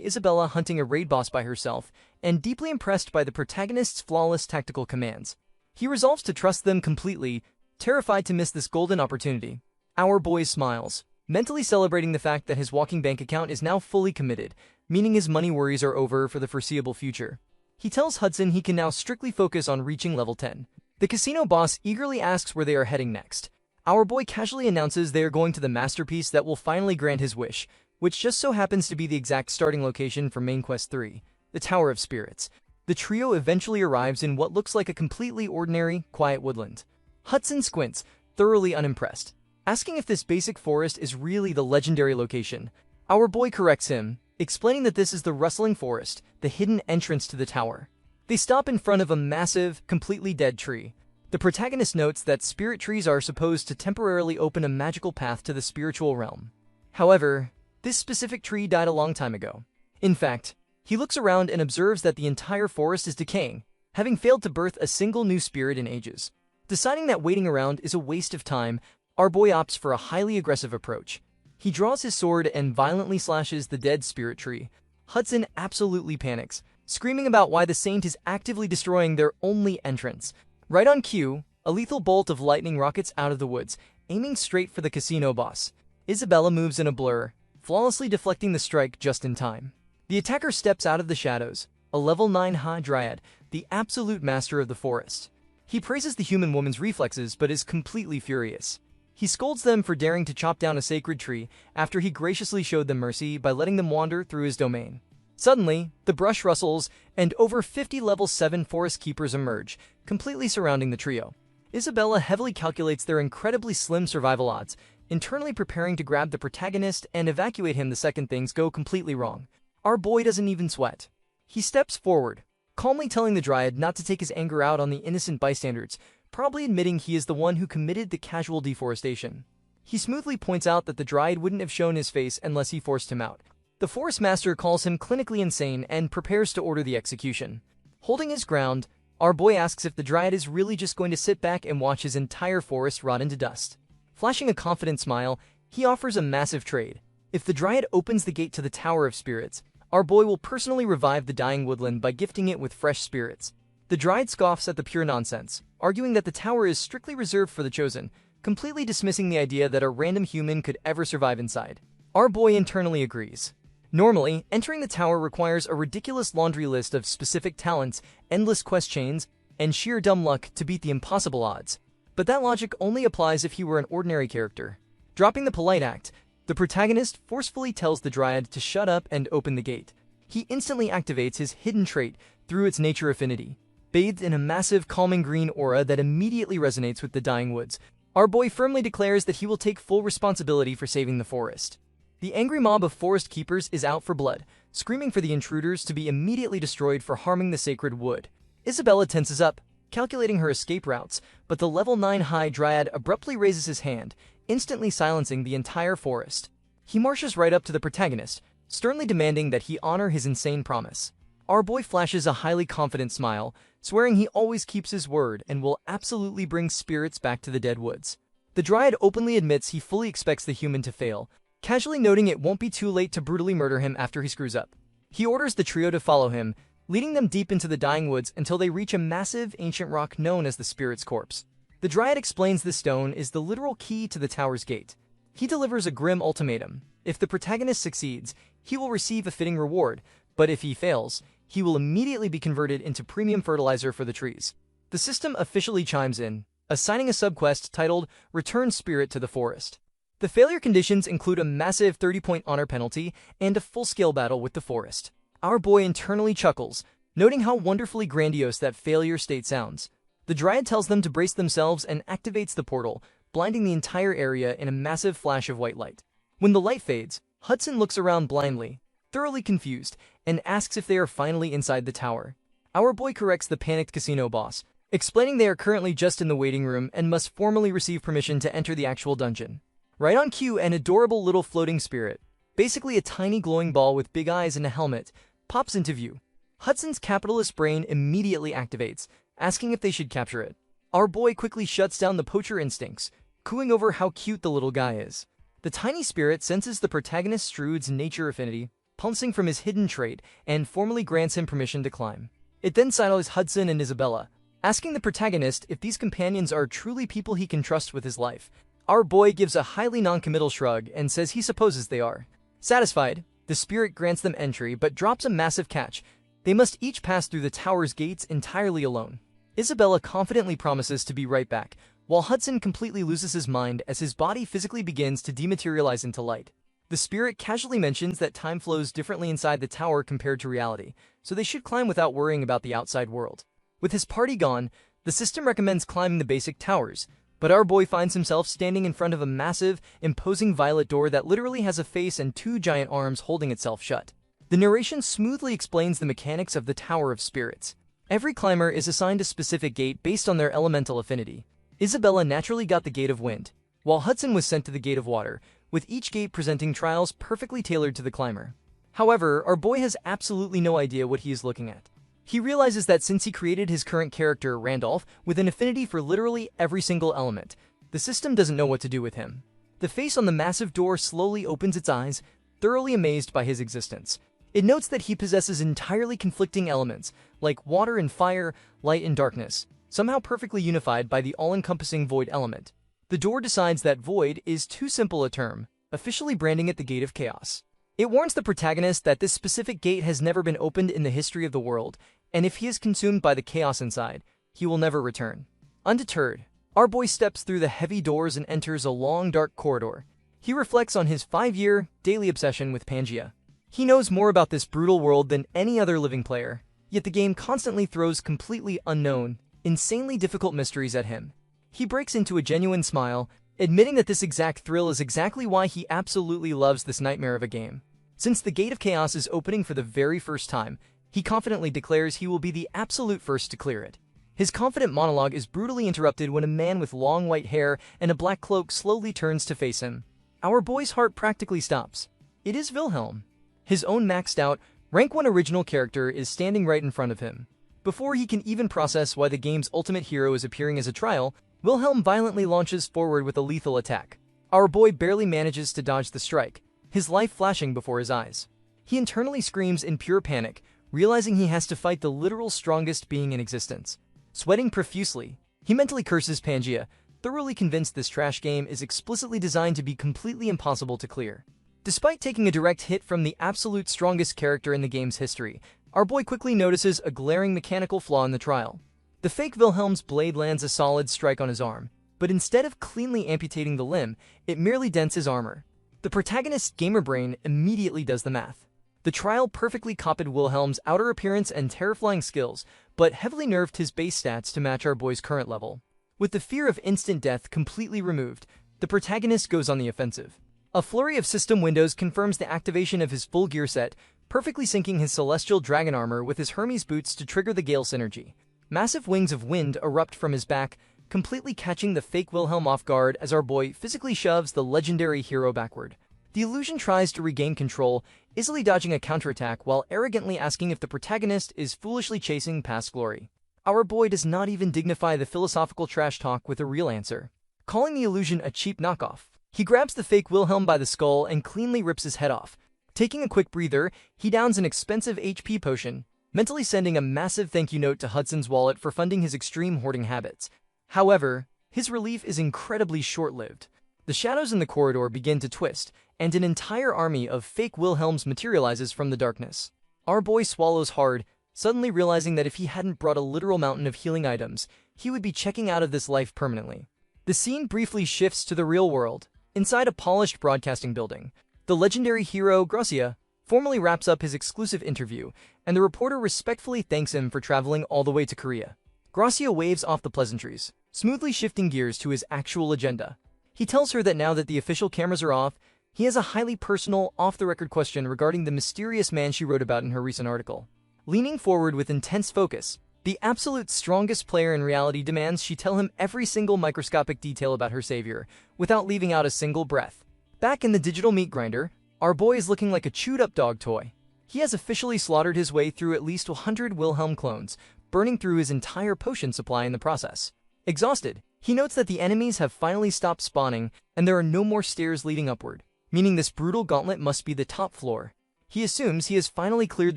Isabella hunting a raid boss by herself, and deeply impressed by the protagonist's flawless tactical commands. He resolves to trust them completely, terrified to miss this golden opportunity. Our boy smiles, mentally celebrating the fact that his walking bank account is now fully committed, meaning his money worries are over for the foreseeable future. He tells Hudson he can now strictly focus on reaching level 10. The casino boss eagerly asks where they are heading next. Our boy casually announces they are going to the masterpiece that will finally grant his wish, which just so happens to be the exact starting location for Main Quest 3, the Tower of Spirits. The trio eventually arrives in what looks like a completely ordinary, quiet woodland. Hudson squints, thoroughly unimpressed, asking if this basic forest is really the legendary location. Our boy corrects him, explaining that this is the rustling forest, the hidden entrance to the tower. They stop in front of a massive, completely dead tree. The protagonist notes that spirit trees are supposed to temporarily open a magical path to the spiritual realm. However, this specific tree died a long time ago. In fact, he looks around and observes that the entire forest is decaying, having failed to birth a single new spirit in ages. Deciding that waiting around is a waste of time, our boy opts for a highly aggressive approach. He draws his sword and violently slashes the dead spirit tree. Hudson absolutely panics, screaming about why the saint is actively destroying their only entrance. Right on cue, a lethal bolt of lightning rockets out of the woods, aiming straight for the casino boss. Isabella moves in a blur, flawlessly deflecting the strike just in time. The attacker steps out of the shadows, a level 9 Ha Dryad, the absolute master of the forest. He praises the human woman's reflexes but is completely furious. He scolds them for daring to chop down a sacred tree after he graciously showed them mercy by letting them wander through his domain. Suddenly, the brush rustles, and over 50 level 7 forest keepers emerge, completely surrounding the trio. Isabella heavily calculates their incredibly slim survival odds, internally preparing to grab the protagonist and evacuate him the second things go completely wrong. Our boy doesn't even sweat. He steps forward, calmly telling the Dryad not to take his anger out on the innocent bystanders, probably admitting he is the one who committed the casual deforestation. He smoothly points out that the Dryad wouldn't have shown his face unless he forced him out. The Forest Master calls him clinically insane and prepares to order the execution. Holding his ground, our boy asks if the Dryad is really just going to sit back and watch his entire forest rot into dust. Flashing a confident smile, he offers a massive trade. If the Dryad opens the gate to the Tower of Spirits, Our boy will personally revive the dying woodland by gifting it with fresh spirits. The Dryad scoffs at the pure nonsense, arguing that the tower is strictly reserved for the chosen, completely dismissing the idea that a random human could ever survive inside. Our boy internally agrees. Normally, entering the tower requires a ridiculous laundry list of specific talents, endless quest chains, and sheer dumb luck to beat the impossible odds. But that logic only applies if he were an ordinary character. Dropping the polite act, the protagonist forcefully tells the Dryad to shut up and open the gate. He instantly activates his hidden trait through its nature affinity. Bathed in a massive calming green aura that immediately resonates with the dying woods, our boy firmly declares that he will take full responsibility for saving the forest. The angry mob of forest keepers is out for blood, screaming for the intruders to be immediately destroyed for harming the sacred wood. Isabella tenses up, calculating her escape routes, but the level 9 high Dryad abruptly raises his hand, instantly silencing the entire forest. He marches right up to the protagonist, sternly demanding that he honor his insane promise. Our boy flashes a highly confident smile, swearing he always keeps his word and will absolutely bring spirits back to the dead woods. The Dryad openly admits he fully expects the human to fail, casually noting it won't be too late to brutally murder him after he screws up. He orders the trio to follow him, leading them deep into the dying woods until they reach a massive ancient rock known as the Spirit's Corpse. The Dryad explains this stone is the literal key to the tower's gate. He delivers a grim ultimatum. If the protagonist succeeds, he will receive a fitting reward, but if he fails, he will immediately be converted into premium fertilizer for the trees. The system officially chimes in, assigning a subquest titled Return Spirit to the Forest. The failure conditions include a massive 30-point honor penalty and a full-scale battle with the forest. Our boy internally chuckles, noting how wonderfully grandiose that failure state sounds. The Dryad tells them to brace themselves and activates the portal, blinding the entire area in a massive flash of white light. When the light fades, Hudson looks around blindly, thoroughly confused, and asks if they are finally inside the tower. Our boy corrects the panicked casino boss, explaining they are currently just in the waiting room and must formally receive permission to enter the actual dungeon. Right on cue, an adorable little floating spirit, basically a tiny glowing ball with big eyes and a helmet, pops into view. Hudson's capitalist brain immediately activates, asking if they should capture it. Our boy quickly shuts down the poacher instincts, cooing over how cute the little guy is. The tiny spirit senses the protagonist Strude's nature affinity, pulsing from his hidden trait, and formally grants him permission to climb. It then sidles Hudson and Isabella, asking the protagonist if these companions are truly people he can trust with his life. Our boy gives a highly non-committal shrug and says he supposes they are. Satisfied, the spirit grants them entry but drops a massive catch. They must each pass through the tower's gates entirely alone. Isabella confidently promises to be right back, while Hudson completely loses his mind as his body physically begins to dematerialize into light. The spirit casually mentions that time flows differently inside the tower compared to reality, so they should climb without worrying about the outside world. With his party gone, the system recommends climbing the basic towers, but our boy finds himself standing in front of a massive, imposing violet door that literally has a face and two giant arms holding itself shut. The narration smoothly explains the mechanics of the Tower of Spirits. Every climber is assigned a specific gate based on their elemental affinity. Isabella naturally got the Gate of Wind, while Hudson was sent to the Gate of Water, with each gate presenting trials perfectly tailored to the climber. However, our boy has absolutely no idea what he is looking at. He realizes that since he created his current character, Randolph, with an affinity for literally every single element, the system doesn't know what to do with him. The face on the massive door slowly opens its eyes, thoroughly amazed by his existence. It notes that he possesses entirely conflicting elements, like water and fire, light and darkness, somehow perfectly unified by the all-encompassing void element. The door decides that void is too simple a term, officially branding it the Gate of Chaos. It warns the protagonist that this specific gate has never been opened in the history of the world, and if he is consumed by the chaos inside, he will never return. Undeterred, our boy steps through the heavy doors and enters a long dark corridor. He reflects on his 5-year, daily obsession with Pangea. He knows more about this brutal world than any other living player, yet the game constantly throws completely unknown, insanely difficult mysteries at him. He breaks into a genuine smile, admitting that this exact thrill is exactly why he absolutely loves this nightmare of a game. Since the Gate of Chaos is opening for the very first time, he confidently declares he will be the absolute first to clear it. His confident monologue is brutally interrupted when a man with long white hair and a black cloak slowly turns to face him. Our boy's heart practically stops. It is Wilhelm. His own maxed out, rank 1 original character is standing right in front of him. Before he can even process why the game's ultimate hero is appearing as a trial, Wilhelm violently launches forward with a lethal attack. Our boy barely manages to dodge the strike, his life flashing before his eyes. He internally screams in pure panic, realizing he has to fight the literal strongest being in existence. Sweating profusely, he mentally curses Pangea, thoroughly convinced this trash game is explicitly designed to be completely impossible to clear. Despite taking a direct hit from the absolute strongest character in the game's history, our boy quickly notices a glaring mechanical flaw in the trial. The fake Wilhelm's blade lands a solid strike on his arm, but instead of cleanly amputating the limb, it merely dents his armor. The protagonist's gamer brain immediately does the math. The trial perfectly copied Wilhelm's outer appearance and terrifying skills, but heavily nerfed his base stats to match our boy's current level. With the fear of instant death completely removed, the protagonist goes on the offensive. A flurry of system windows confirms the activation of his full gear set, perfectly syncing his celestial dragon armor with his Hermes boots to trigger the gale synergy. Massive wings of wind erupt from his back, completely catching the fake Wilhelm off guard as our boy physically shoves the legendary hero backward. The illusion tries to regain control, easily dodging a counterattack while arrogantly asking if the protagonist is foolishly chasing past glory. Our boy does not even dignify the philosophical trash talk with a real answer, calling the illusion a cheap knockoff. He grabs the fake Wilhelm by the skull and cleanly rips his head off. Taking a quick breather, he downs an expensive HP potion, mentally sending a massive thank you note to Hudson's wallet for funding his extreme hoarding habits. However, his relief is incredibly short-lived. The shadows in the corridor begin to twist, and an entire army of fake Wilhelms materializes from the darkness. Our boy swallows hard, suddenly realizing that if he hadn't brought a literal mountain of healing items, he would be checking out of this life permanently. The scene briefly shifts to the real world. Inside a polished broadcasting building, the legendary hero Gracia formally wraps up his exclusive interview, and the reporter respectfully thanks him for traveling all the way to Korea. Gracia waves off the pleasantries, smoothly shifting gears to his actual agenda. He tells her that now that the official cameras are off, he has a highly personal, off-the-record question regarding the mysterious man she wrote about in her recent article. Leaning forward with intense focus, the absolute strongest player in reality demands she tell him every single microscopic detail about her savior, without leaving out a single breath. Back in the digital meat grinder, our boy is looking like a chewed-up dog toy. He has officially slaughtered his way through at least 100 Wilhelm clones, burning through his entire potion supply in the process. Exhausted, he notes that the enemies have finally stopped spawning, and there are no more stairs leading upward, meaning this brutal gauntlet must be the top floor. He assumes he has finally cleared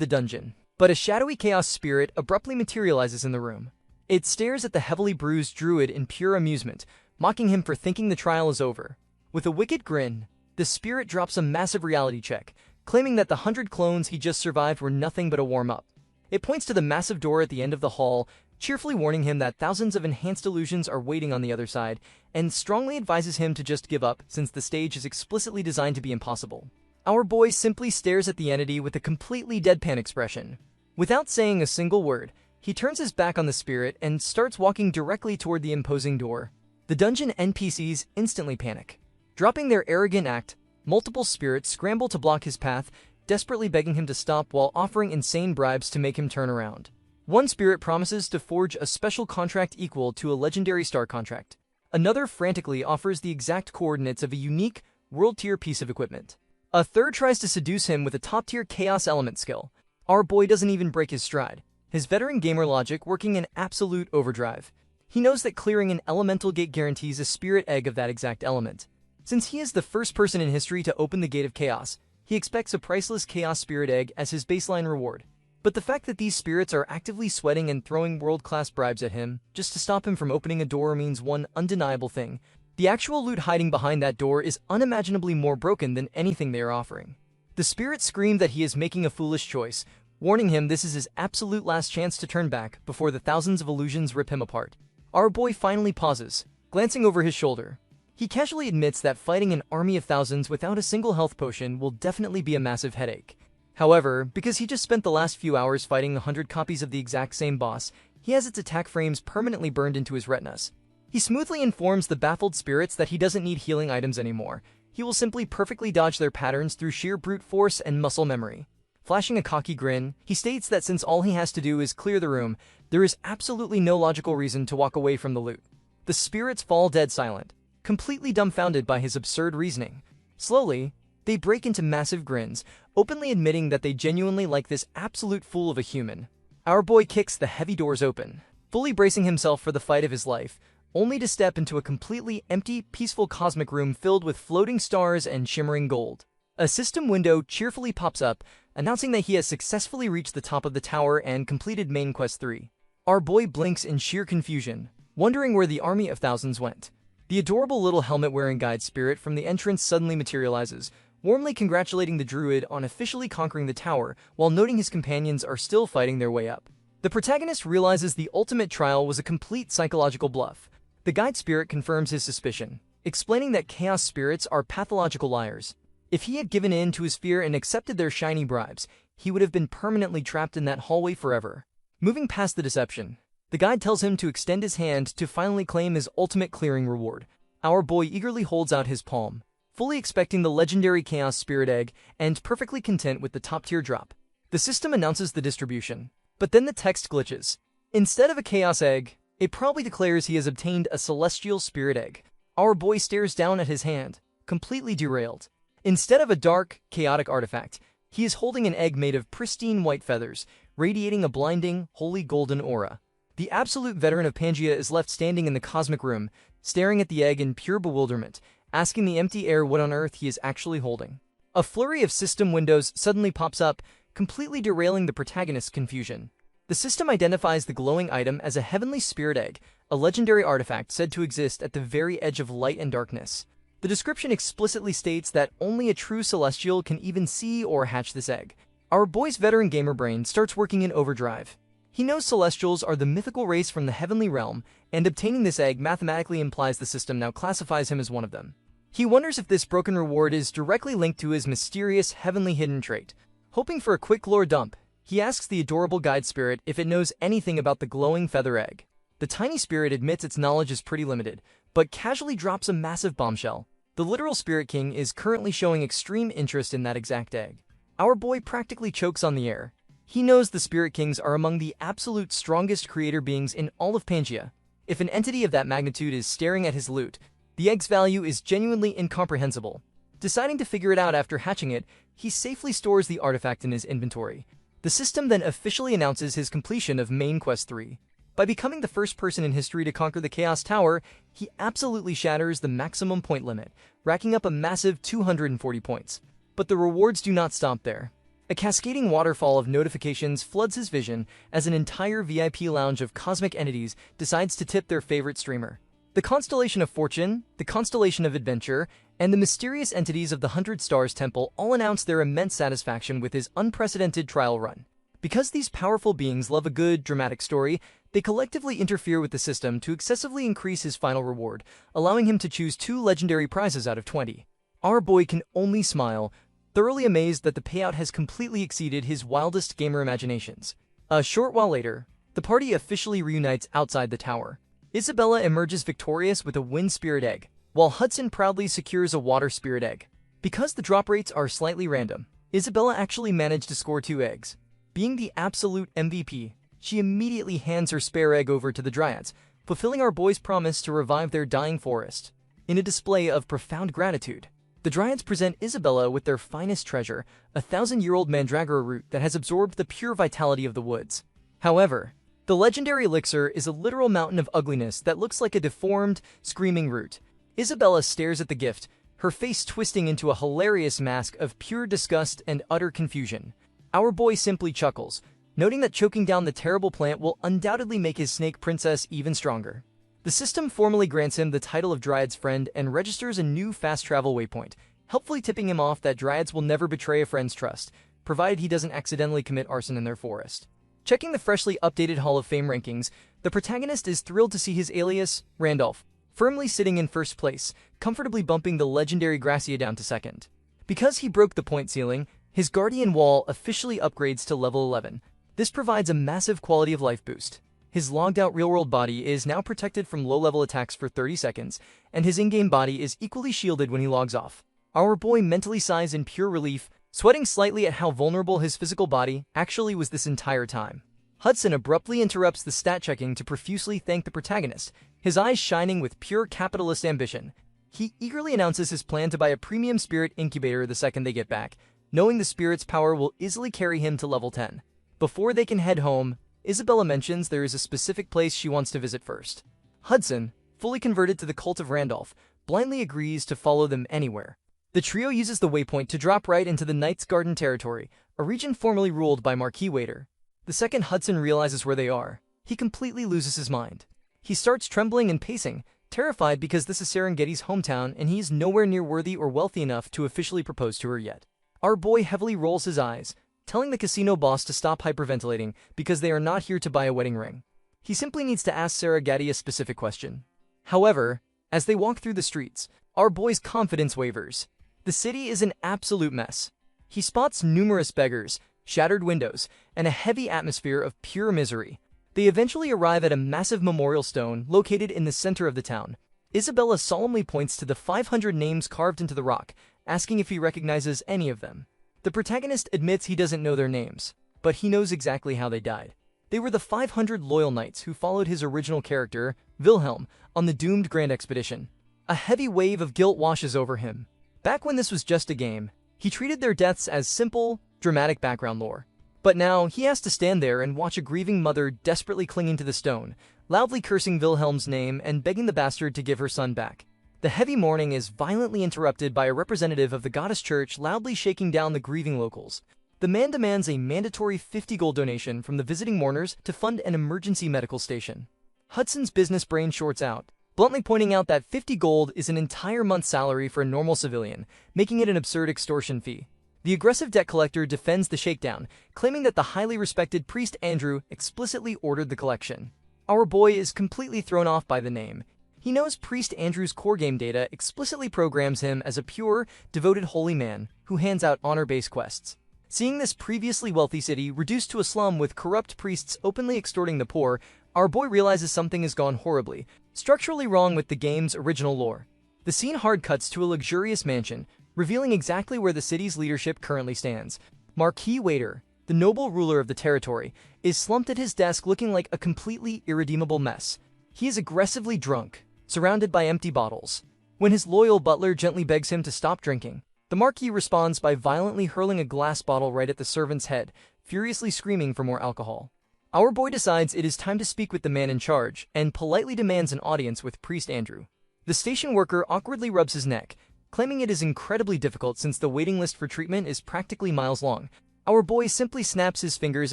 the dungeon, but a shadowy chaos spirit abruptly materializes in the room. It stares at the heavily bruised druid in pure amusement, mocking him for thinking the trial is over. With a wicked grin, the spirit drops a massive reality check, claiming that the 100 clones he just survived were nothing but a warm-up. It points to the massive door at the end of the hall, cheerfully warning him that thousands of enhanced illusions are waiting on the other side, and strongly advises him to just give up since the stage is explicitly designed to be impossible. Our boy simply stares at the entity with a completely deadpan expression. Without saying a single word, he turns his back on the spirit and starts walking directly toward the imposing door. The dungeon NPCs instantly panic. Dropping their arrogant act, multiple spirits scramble to block his path, desperately begging him to stop while offering insane bribes to make him turn around. One spirit promises to forge a special contract equal to a legendary star contract. Another frantically offers the exact coordinates of a unique, world-tier piece of equipment. A third tries to seduce him with a top-tier chaos element skill. Our boy doesn't even break his stride, his veteran gamer logic working in absolute overdrive. He knows that clearing an elemental gate guarantees a spirit egg of that exact element. Since he is the first person in history to open the gate of chaos, he expects a priceless chaos spirit egg as his baseline reward. But the fact that these spirits are actively sweating and throwing world-class bribes at him just to stop him from opening a door means one undeniable thing. The actual loot hiding behind that door is unimaginably more broken than anything they are offering. The spirits scream that he is making a foolish choice, warning him this is his absolute last chance to turn back before the thousands of illusions rip him apart. Our boy finally pauses, glancing over his shoulder. He casually admits that fighting an army of thousands without a single health potion will definitely be a massive headache. However, because he just spent the last few hours fighting 100 copies of the exact same boss, he has its attack frames permanently burned into his retinas. He smoothly informs the baffled spirits that he doesn't need healing items anymore. He will simply perfectly dodge their patterns through sheer brute force and muscle memory. Flashing a cocky grin, he states that since all he has to do is clear the room, there is absolutely no logical reason to walk away from the loot. The spirits fall dead silent, completely dumbfounded by his absurd reasoning. Slowly, they break into massive grins, openly admitting that they genuinely like this absolute fool of a human. Our boy kicks the heavy doors open, fully bracing himself for the fight of his life, only to step into a completely empty, peaceful cosmic room filled with floating stars and shimmering gold. A system window cheerfully pops up, announcing that he has successfully reached the top of the tower and completed main quest 3. Our boy blinks in sheer confusion, wondering where the army of thousands went. The adorable little helmet-wearing guide spirit from the entrance suddenly materializes, warmly congratulating the druid on officially conquering the tower, while noting his companions are still fighting their way up. The protagonist realizes the ultimate trial was a complete psychological bluff. The guide spirit confirms his suspicion, explaining that chaos spirits are pathological liars. If he had given in to his fear and accepted their shiny bribes, he would have been permanently trapped in that hallway forever. Moving past the deception, the guide tells him to extend his hand to finally claim his ultimate clearing reward. Our boy eagerly holds out his palm, fully expecting the legendary Chaos Spirit Egg and perfectly content with the top-tier drop. The system announces the distribution, but then the text glitches. Instead of a Chaos Egg, it proudly declares he has obtained a Celestial Spirit Egg. Our boy stares down at his hand, completely derailed. Instead of a dark, chaotic artifact, he is holding an egg made of pristine white feathers, radiating a blinding, holy golden aura. The absolute veteran of Pangea is left standing in the cosmic room, staring at the egg in pure bewilderment, asking the empty air what on earth he is actually holding. A flurry of system windows suddenly pops up, completely derailing the protagonist's confusion. The system identifies the glowing item as a heavenly spirit egg, a legendary artifact said to exist at the very edge of light and darkness. The description explicitly states that only a true celestial can even see or hatch this egg. Our boy's veteran gamer brain starts working in overdrive. He knows celestials are the mythical race from the heavenly realm, and obtaining this egg mathematically implies the system now classifies him as one of them. He wonders if this broken reward is directly linked to his mysterious heavenly hidden trait. Hoping for a quick lore dump, he asks the adorable guide spirit if it knows anything about the glowing feather egg. The tiny spirit admits its knowledge is pretty limited, but casually drops a massive bombshell. The literal Spirit King is currently showing extreme interest in that exact egg. Our boy practically chokes on the air. He knows the Spirit Kings are among the absolute strongest creator beings in all of Pangea. If an entity of that magnitude is staring at his loot, the egg's value is genuinely incomprehensible. Deciding to figure it out after hatching it, he safely stores the artifact in his inventory. The system then officially announces his completion of Main Quest 3. By becoming the first person in history to conquer the Chaos Tower, he absolutely shatters the maximum point limit, racking up a massive 240 points. But the rewards do not stop there. A cascading waterfall of notifications floods his vision as an entire VIP lounge of cosmic entities decides to tip their favorite streamer. The Constellation of Fortune, the Constellation of Adventure, and the mysterious entities of the 100 Stars Temple all announce their immense satisfaction with his unprecedented trial run. Because these powerful beings love a good, dramatic story, they collectively interfere with the system to excessively increase his final reward, allowing him to choose 2 legendary prizes out of 20. Our boy can only smile, thoroughly amazed that the payout has completely exceeded his wildest gamer imaginations. A short while later, the party officially reunites outside the tower. Isabella emerges victorious with a wind spirit egg, while Hudson proudly secures a water spirit egg. Because the drop rates are slightly random, Isabella actually managed to score 2 eggs. Being the absolute MVP, she immediately hands her spare egg over to the Dryads, fulfilling our boy's promise to revive their dying forest. In a display of profound gratitude, the Dryads present Isabella with their finest treasure, a 1,000-year-old mandragora root that has absorbed the pure vitality of the woods. However, the legendary elixir is a literal mountain of ugliness that looks like a deformed, screaming root. Isabella stares at the gift, her face twisting into a hilarious mask of pure disgust and utter confusion. Our boy simply chuckles, noting that choking down the terrible plant will undoubtedly make his snake princess even stronger. The system formally grants him the title of Dryad's friend and registers a new fast travel waypoint, helpfully tipping him off that Dryads will never betray a friend's trust, provided he doesn't accidentally commit arson in their forest. Checking the freshly updated Hall of Fame rankings, the protagonist is thrilled to see his alias, Randolph, firmly sitting in first place, comfortably bumping the legendary Gracia down to second. Because he broke the point ceiling, his Guardian Wall officially upgrades to level 11. This provides a massive quality of life boost. His logged-out real-world body is now protected from low-level attacks for 30 seconds, and his in-game body is equally shielded when he logs off. Our boy mentally sighs in pure relief, sweating slightly at how vulnerable his physical body actually was this entire time. Hudson abruptly interrupts the stat checking to profusely thank the protagonist, his eyes shining with pure capitalist ambition. He eagerly announces his plan to buy a premium spirit incubator the second they get back, knowing the spirit's power will easily carry him to level 10. Before they can head home, Isabella mentions there is a specific place she wants to visit first. Hudson, fully converted to the cult of Randolph, blindly agrees to follow them anywhere. The trio uses the waypoint to drop right into the Knight's Garden territory, a region formerly ruled by Marquis Waiter. The second Hudson realizes where they are, he completely loses his mind. He starts trembling and pacing, terrified because this is Serengeti's hometown and he is nowhere near worthy or wealthy enough to officially propose to her yet. Our boy heavily rolls his eyes, telling the casino boss to stop hyperventilating because they are not here to buy a wedding ring. He simply needs to ask Serengeti a specific question. However, as they walk through the streets, our boy's confidence wavers. The city is an absolute mess. He spots numerous beggars, shattered windows, and a heavy atmosphere of pure misery. They eventually arrive at a massive memorial stone located in the center of the town. Isabella solemnly points to the 500 names carved into the rock, asking if he recognizes any of them. The protagonist admits he doesn't know their names, but he knows exactly how they died. They were the 500 loyal knights who followed his original character, Wilhelm, on the doomed Grand Expedition. A heavy wave of guilt washes over him. Back when this was just a game, he treated their deaths as simple, dramatic background lore. But now, he has to stand there and watch a grieving mother desperately clinging to the stone, loudly cursing Wilhelm's name and begging the bastard to give her son back. The heavy mourning is violently interrupted by a representative of the Goddess Church loudly shaking down the grieving locals. The man demands a mandatory 50 gold donation from the visiting mourners to fund an emergency medical station. Hudson's business brain shorts out, bluntly pointing out that 50 gold is an entire month's salary for a normal civilian, making it an absurd extortion fee. The aggressive debt collector defends the shakedown, claiming that the highly respected priest Andrew explicitly ordered the collection. Our boy is completely thrown off by the name. He knows Priest Andrew's core game data explicitly programs him as a pure, devoted holy man who hands out honor-based quests. Seeing this previously wealthy city reduced to a slum with corrupt priests openly extorting the poor, our boy realizes something has gone horribly, structurally wrong with the game's original lore. The scene hard cuts to a luxurious mansion, revealing exactly where the city's leadership currently stands. Marquis Waiter, the noble ruler of the territory, is slumped at his desk looking like a completely irredeemable mess. He is aggressively drunk, surrounded by empty bottles. When his loyal butler gently begs him to stop drinking, the Marquis responds by violently hurling a glass bottle right at the servant's head, furiously screaming for more alcohol. Our boy decides it is time to speak with the man in charge, and politely demands an audience with Priest Andrew. The station worker awkwardly rubs his neck, claiming it is incredibly difficult since the waiting list for treatment is practically miles long. Our boy simply snaps his fingers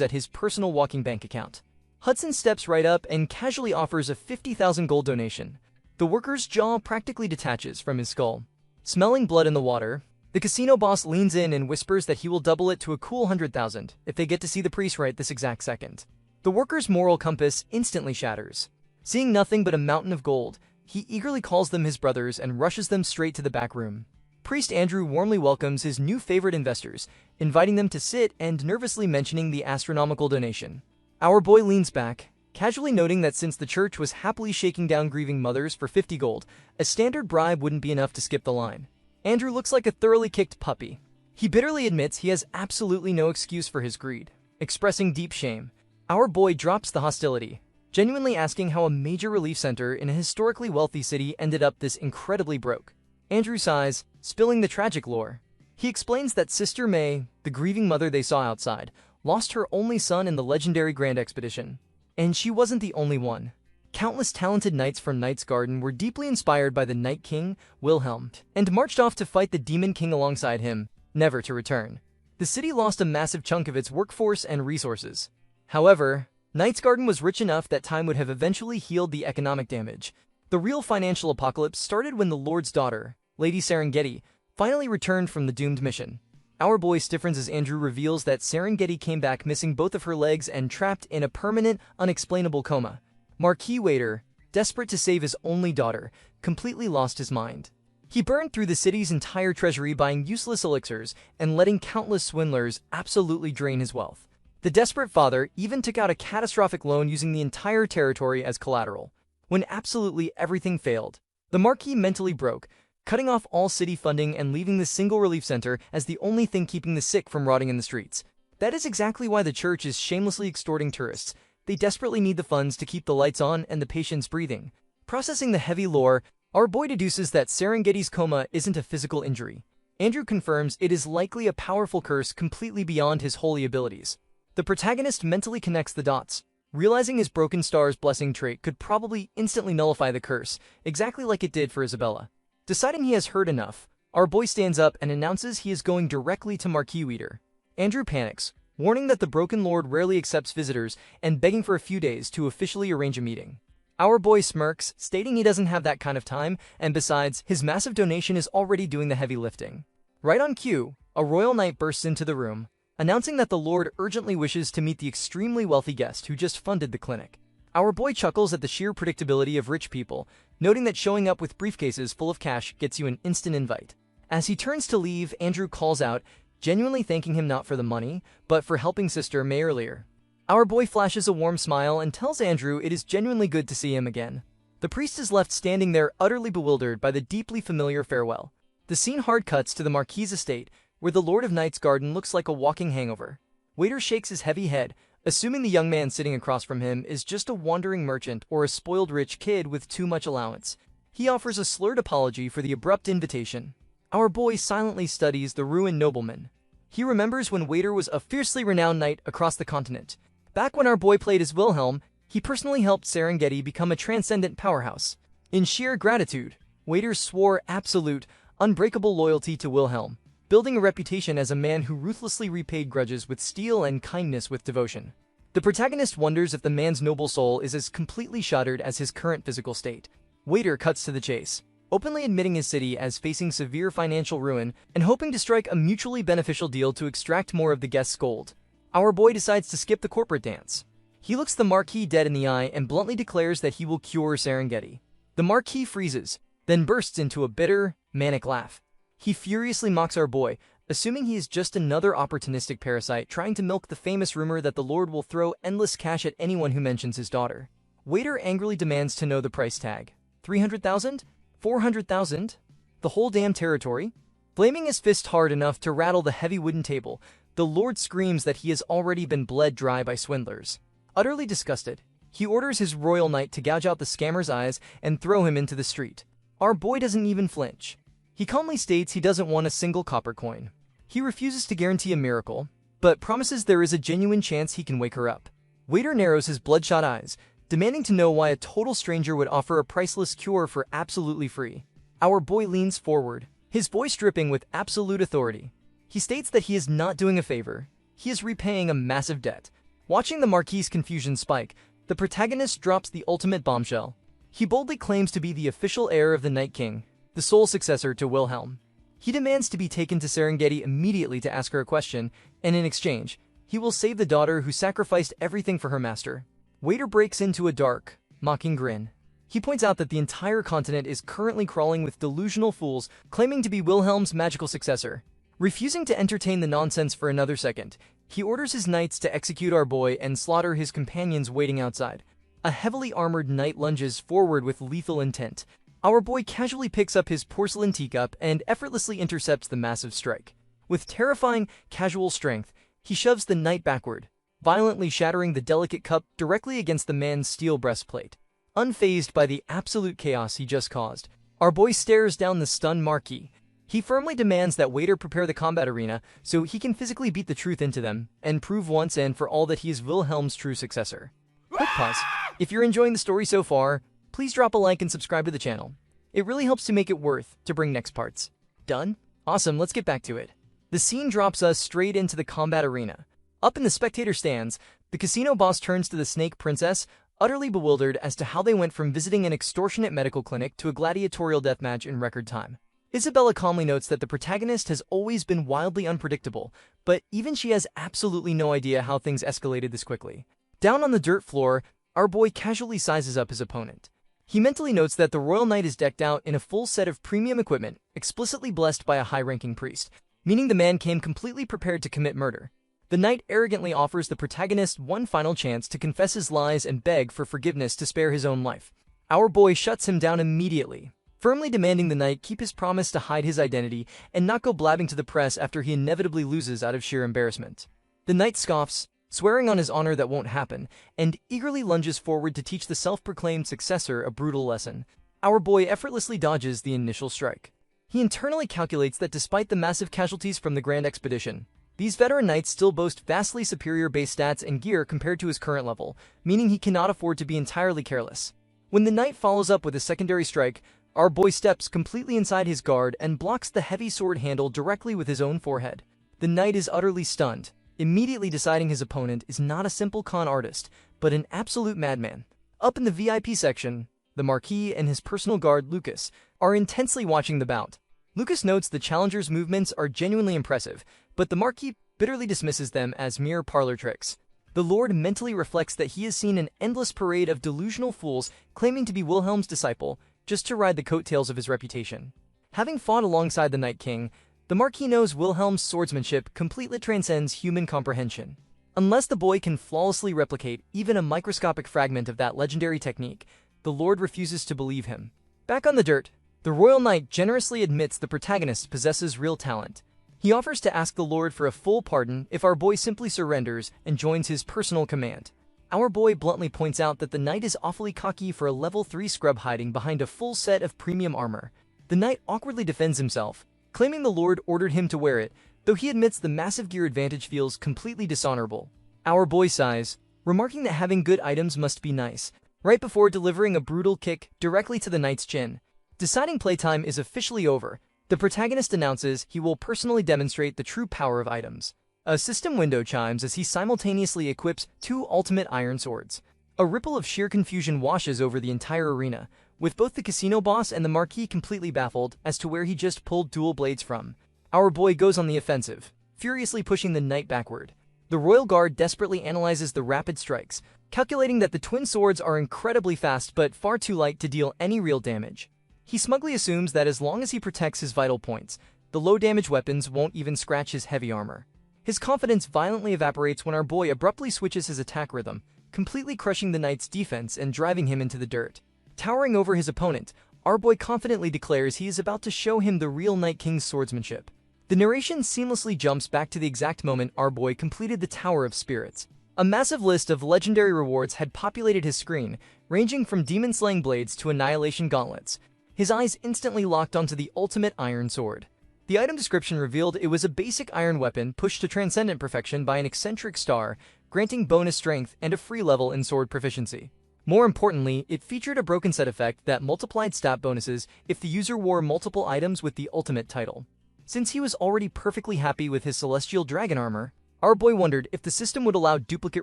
at his personal walking bank account. Hudson steps right up and casually offers a 50,000 gold donation. The worker's jaw practically detaches from his skull. Smelling blood in the water, the casino boss leans in and whispers that he will double it to a cool 100,000 if they get to see the priest right this exact second. The worker's moral compass instantly shatters. Seeing nothing but a mountain of gold, he eagerly calls them his brothers and rushes them straight to the back room. Priest Andrew warmly welcomes his new favorite investors, inviting them to sit and nervously mentioning the astronomical donation. Our boy leans back, casually noting that since the church was happily shaking down grieving mothers for 50 gold, a standard bribe wouldn't be enough to skip the line. Andrew looks like a thoroughly kicked puppy. He bitterly admits he has absolutely no excuse for his greed, expressing deep shame. Our boy drops the hostility, genuinely asking how a major relief center in a historically wealthy city ended up this incredibly broke. Andrew sighs, spilling the tragic lore. He explains that Sister May, the grieving mother they saw outside, lost her only son in the legendary Grand Expedition. And she wasn't the only one. Countless talented knights from Knight's Garden were deeply inspired by the Night King, Wilhelm, and marched off to fight the Demon King alongside him, never to return. The city lost a massive chunk of its workforce and resources. However, Knight's Garden was rich enough that time would have eventually healed the economic damage. The real financial apocalypse started when the Lord's daughter, Lady Serengeti, finally returned from the doomed mission. Our boy stiffens as Andrew reveals that Serengeti came back missing both of her legs and trapped in a permanent, unexplainable coma. Marquis Waiter, desperate to save his only daughter, completely lost his mind. He burned through the city's entire treasury buying useless elixirs and letting countless swindlers absolutely drain his wealth. The desperate father even took out a catastrophic loan using the entire territory as collateral. When absolutely everything failed, the Marquis mentally broke, cutting off all city funding and leaving the single relief center as the only thing keeping the sick from rotting in the streets. That is exactly why the church is shamelessly extorting tourists. They desperately need the funds to keep the lights on and the patients breathing. Processing the heavy lore, our boy deduces that Serengeti's coma isn't a physical injury. Andrew confirms it is likely a powerful curse completely beyond his holy abilities. The protagonist mentally connects the dots, realizing his broken star's blessing trait could probably instantly nullify the curse, exactly like it did for Isabella. Deciding he has heard enough, our boy stands up and announces he is going directly to Marquis Waiter. Andrew panics, warning that the Broken Lord rarely accepts visitors and begging for a few days to officially arrange a meeting. Our boy smirks, stating he doesn't have that kind of time, and besides, his massive donation is already doing the heavy lifting. Right on cue, a royal knight bursts into the room, announcing that the Lord urgently wishes to meet the extremely wealthy guest who just funded the clinic. Our boy chuckles at the sheer predictability of rich people, noting that showing up with briefcases full of cash gets you an instant invite. As he turns to leave, Andrew calls out, genuinely thanking him not for the money, but for helping Sister May earlier. Our boy flashes a warm smile and tells Andrew it is genuinely good to see him again. The priest is left standing there utterly bewildered by the deeply familiar farewell. The scene hard cuts to the Marquis' estate, where the Lord of Night's garden looks like a walking hangover. Waiter shakes his heavy head, assuming the young man sitting across from him is just a wandering merchant or a spoiled rich kid with too much allowance. He offers a slurred apology for the abrupt invitation. Our boy silently studies the ruined nobleman. He remembers when Waiter was a fiercely renowned knight across the continent. Back when our boy played as Wilhelm, he personally helped Serengeti become a transcendent powerhouse. In sheer gratitude, Waiter swore absolute, unbreakable loyalty to Wilhelm, building a reputation as a man who ruthlessly repaid grudges with steel and kindness with devotion. The protagonist wonders if the man's noble soul is as completely shattered as his current physical state. Waiter cuts to the chase, openly admitting his city as facing severe financial ruin and hoping to strike a mutually beneficial deal to extract more of the guest's gold. Our boy decides to skip the corporate dance. He looks the Marquis dead in the eye and bluntly declares that he will cure Serengeti. The Marquis freezes, then bursts into a bitter, manic laugh. He furiously mocks our boy, assuming he is just another opportunistic parasite trying to milk the famous rumor that the Lord will throw endless cash at anyone who mentions his daughter. Waiter angrily demands to know the price tag. 300,000? 400,000? The whole damn territory? Blaming his fist hard enough to rattle the heavy wooden table, the Lord screams that he has already been bled dry by swindlers. Utterly disgusted, he orders his royal knight to gouge out the scammer's eyes and throw him into the street. Our boy doesn't even flinch. He calmly states he doesn't want a single copper coin. He refuses to guarantee a miracle, but promises there is a genuine chance he can wake her up. Waiter narrows his bloodshot eyes, demanding to know why a total stranger would offer a priceless cure for absolutely free. Our boy leans forward, his voice dripping with absolute authority. He states that he is not doing a favor, he is repaying a massive debt. Watching the Marquis' confusion spike, the protagonist drops the ultimate bombshell. He boldly claims to be the official heir of the Night King, the sole successor to Wilhelm. He demands to be taken to Serengeti immediately to ask her a question, and in exchange, he will save the daughter who sacrificed everything for her master. Waiter breaks into a dark, mocking grin. He points out that the entire continent is currently crawling with delusional fools claiming to be Wilhelm's magical successor. Refusing to entertain the nonsense for another second, he orders his knights to execute our boy and slaughter his companions waiting outside. A heavily armored knight lunges forward with lethal intent. Our boy casually picks up his porcelain teacup and effortlessly intercepts the massive strike. With terrifying, casual strength, he shoves the knight backward, violently shattering the delicate cup directly against the man's steel breastplate. Unfazed by the absolute chaos he just caused, our boy stares down the stunned Marquis. He firmly demands that Waiter prepare the combat arena so he can physically beat the truth into them and prove once and for all that he is Wilhelm's true successor. Quick pause. If you're enjoying the story so far, please drop a like and subscribe to the channel. It really helps to make it worth to bring next parts. Done? Awesome, let's get back to it. The scene drops us straight into the combat arena. Up in the spectator stands, the casino boss turns to the Snake Princess, utterly bewildered as to how they went from visiting an extortionate medical clinic to a gladiatorial deathmatch in record time. Isabella calmly notes that the protagonist has always been wildly unpredictable, but even she has absolutely no idea how things escalated this quickly. Down on the dirt floor, our boy casually sizes up his opponent. He mentally notes that the royal knight is decked out in a full set of premium equipment, explicitly blessed by a high-ranking priest, meaning the man came completely prepared to commit murder. The knight arrogantly offers the protagonist one final chance to confess his lies and beg for forgiveness to spare his own life. Our boy shuts him down immediately, firmly demanding the knight keep his promise to hide his identity and not go blabbing to the press after he inevitably loses out of sheer embarrassment. The knight scoffs, swearing on his honor that won't happen, and eagerly lunges forward to teach the self-proclaimed successor a brutal lesson. Our boy effortlessly dodges the initial strike. He internally calculates that despite the massive casualties from the grand expedition, these veteran knights still boast vastly superior base stats and gear compared to his current level, meaning he cannot afford to be entirely careless. When the knight follows up with a secondary strike, our boy steps completely inside his guard and blocks the heavy sword handle directly with his own forehead. The knight is utterly stunned, immediately deciding his opponent is not a simple con artist, but an absolute madman. Up in the VIP section, the Marquis and his personal guard, Lucas, are intensely watching the bout. Lucas notes the challenger's movements are genuinely impressive, but the Marquis bitterly dismisses them as mere parlor tricks. The Lord mentally reflects that he has seen an endless parade of delusional fools claiming to be Wilhelm's disciple just to ride the coattails of his reputation. Having fought alongside the Night King, the Marquis knows Wilhelm's swordsmanship completely transcends human comprehension. Unless the boy can flawlessly replicate even a microscopic fragment of that legendary technique, the Lord refuses to believe him. Back on the dirt, the Royal Knight generously admits the protagonist possesses real talent. He offers to ask the Lord for a full pardon if our boy simply surrenders and joins his personal command. Our boy bluntly points out that the knight is awfully cocky for a level 3 scrub hiding behind a full set of premium armor. The knight awkwardly defends himself, claiming the Lord ordered him to wear it, though he admits the massive gear advantage feels completely dishonorable. Our boy sighs, remarking that having good items must be nice, right before delivering a brutal kick directly to the knight's chin. Deciding playtime is officially over, the protagonist announces he will personally demonstrate the true power of items. A system window chimes as he simultaneously equips 2 ultimate iron swords. A ripple of sheer confusion washes over the entire arena, with both the casino boss and the Marquis completely baffled as to where he just pulled dual blades from. Our boy goes on the offensive, furiously pushing the knight backward. The Royal Guard desperately analyzes the rapid strikes, calculating that the twin swords are incredibly fast but far too light to deal any real damage. He smugly assumes that as long as he protects his vital points, the low-damage weapons won't even scratch his heavy armor. His confidence violently evaporates when our boy abruptly switches his attack rhythm, completely crushing the knight's defense and driving him into the dirt. Towering over his opponent, our boy confidently declares he is about to show him the real Night King's swordsmanship. The narration seamlessly jumps back to the exact moment our boy completed the Tower of Spirits. A massive list of legendary rewards had populated his screen, ranging from demon-slaying blades to annihilation gauntlets. His eyes instantly locked onto the ultimate iron sword. The item description revealed it was a basic iron weapon pushed to transcendent perfection by an eccentric star, granting bonus strength and a free level in sword proficiency. More importantly, it featured a broken set effect that multiplied stat bonuses if the user wore multiple items with the ultimate title. Since he was already perfectly happy with his celestial dragon armor, our boy wondered if the system would allow duplicate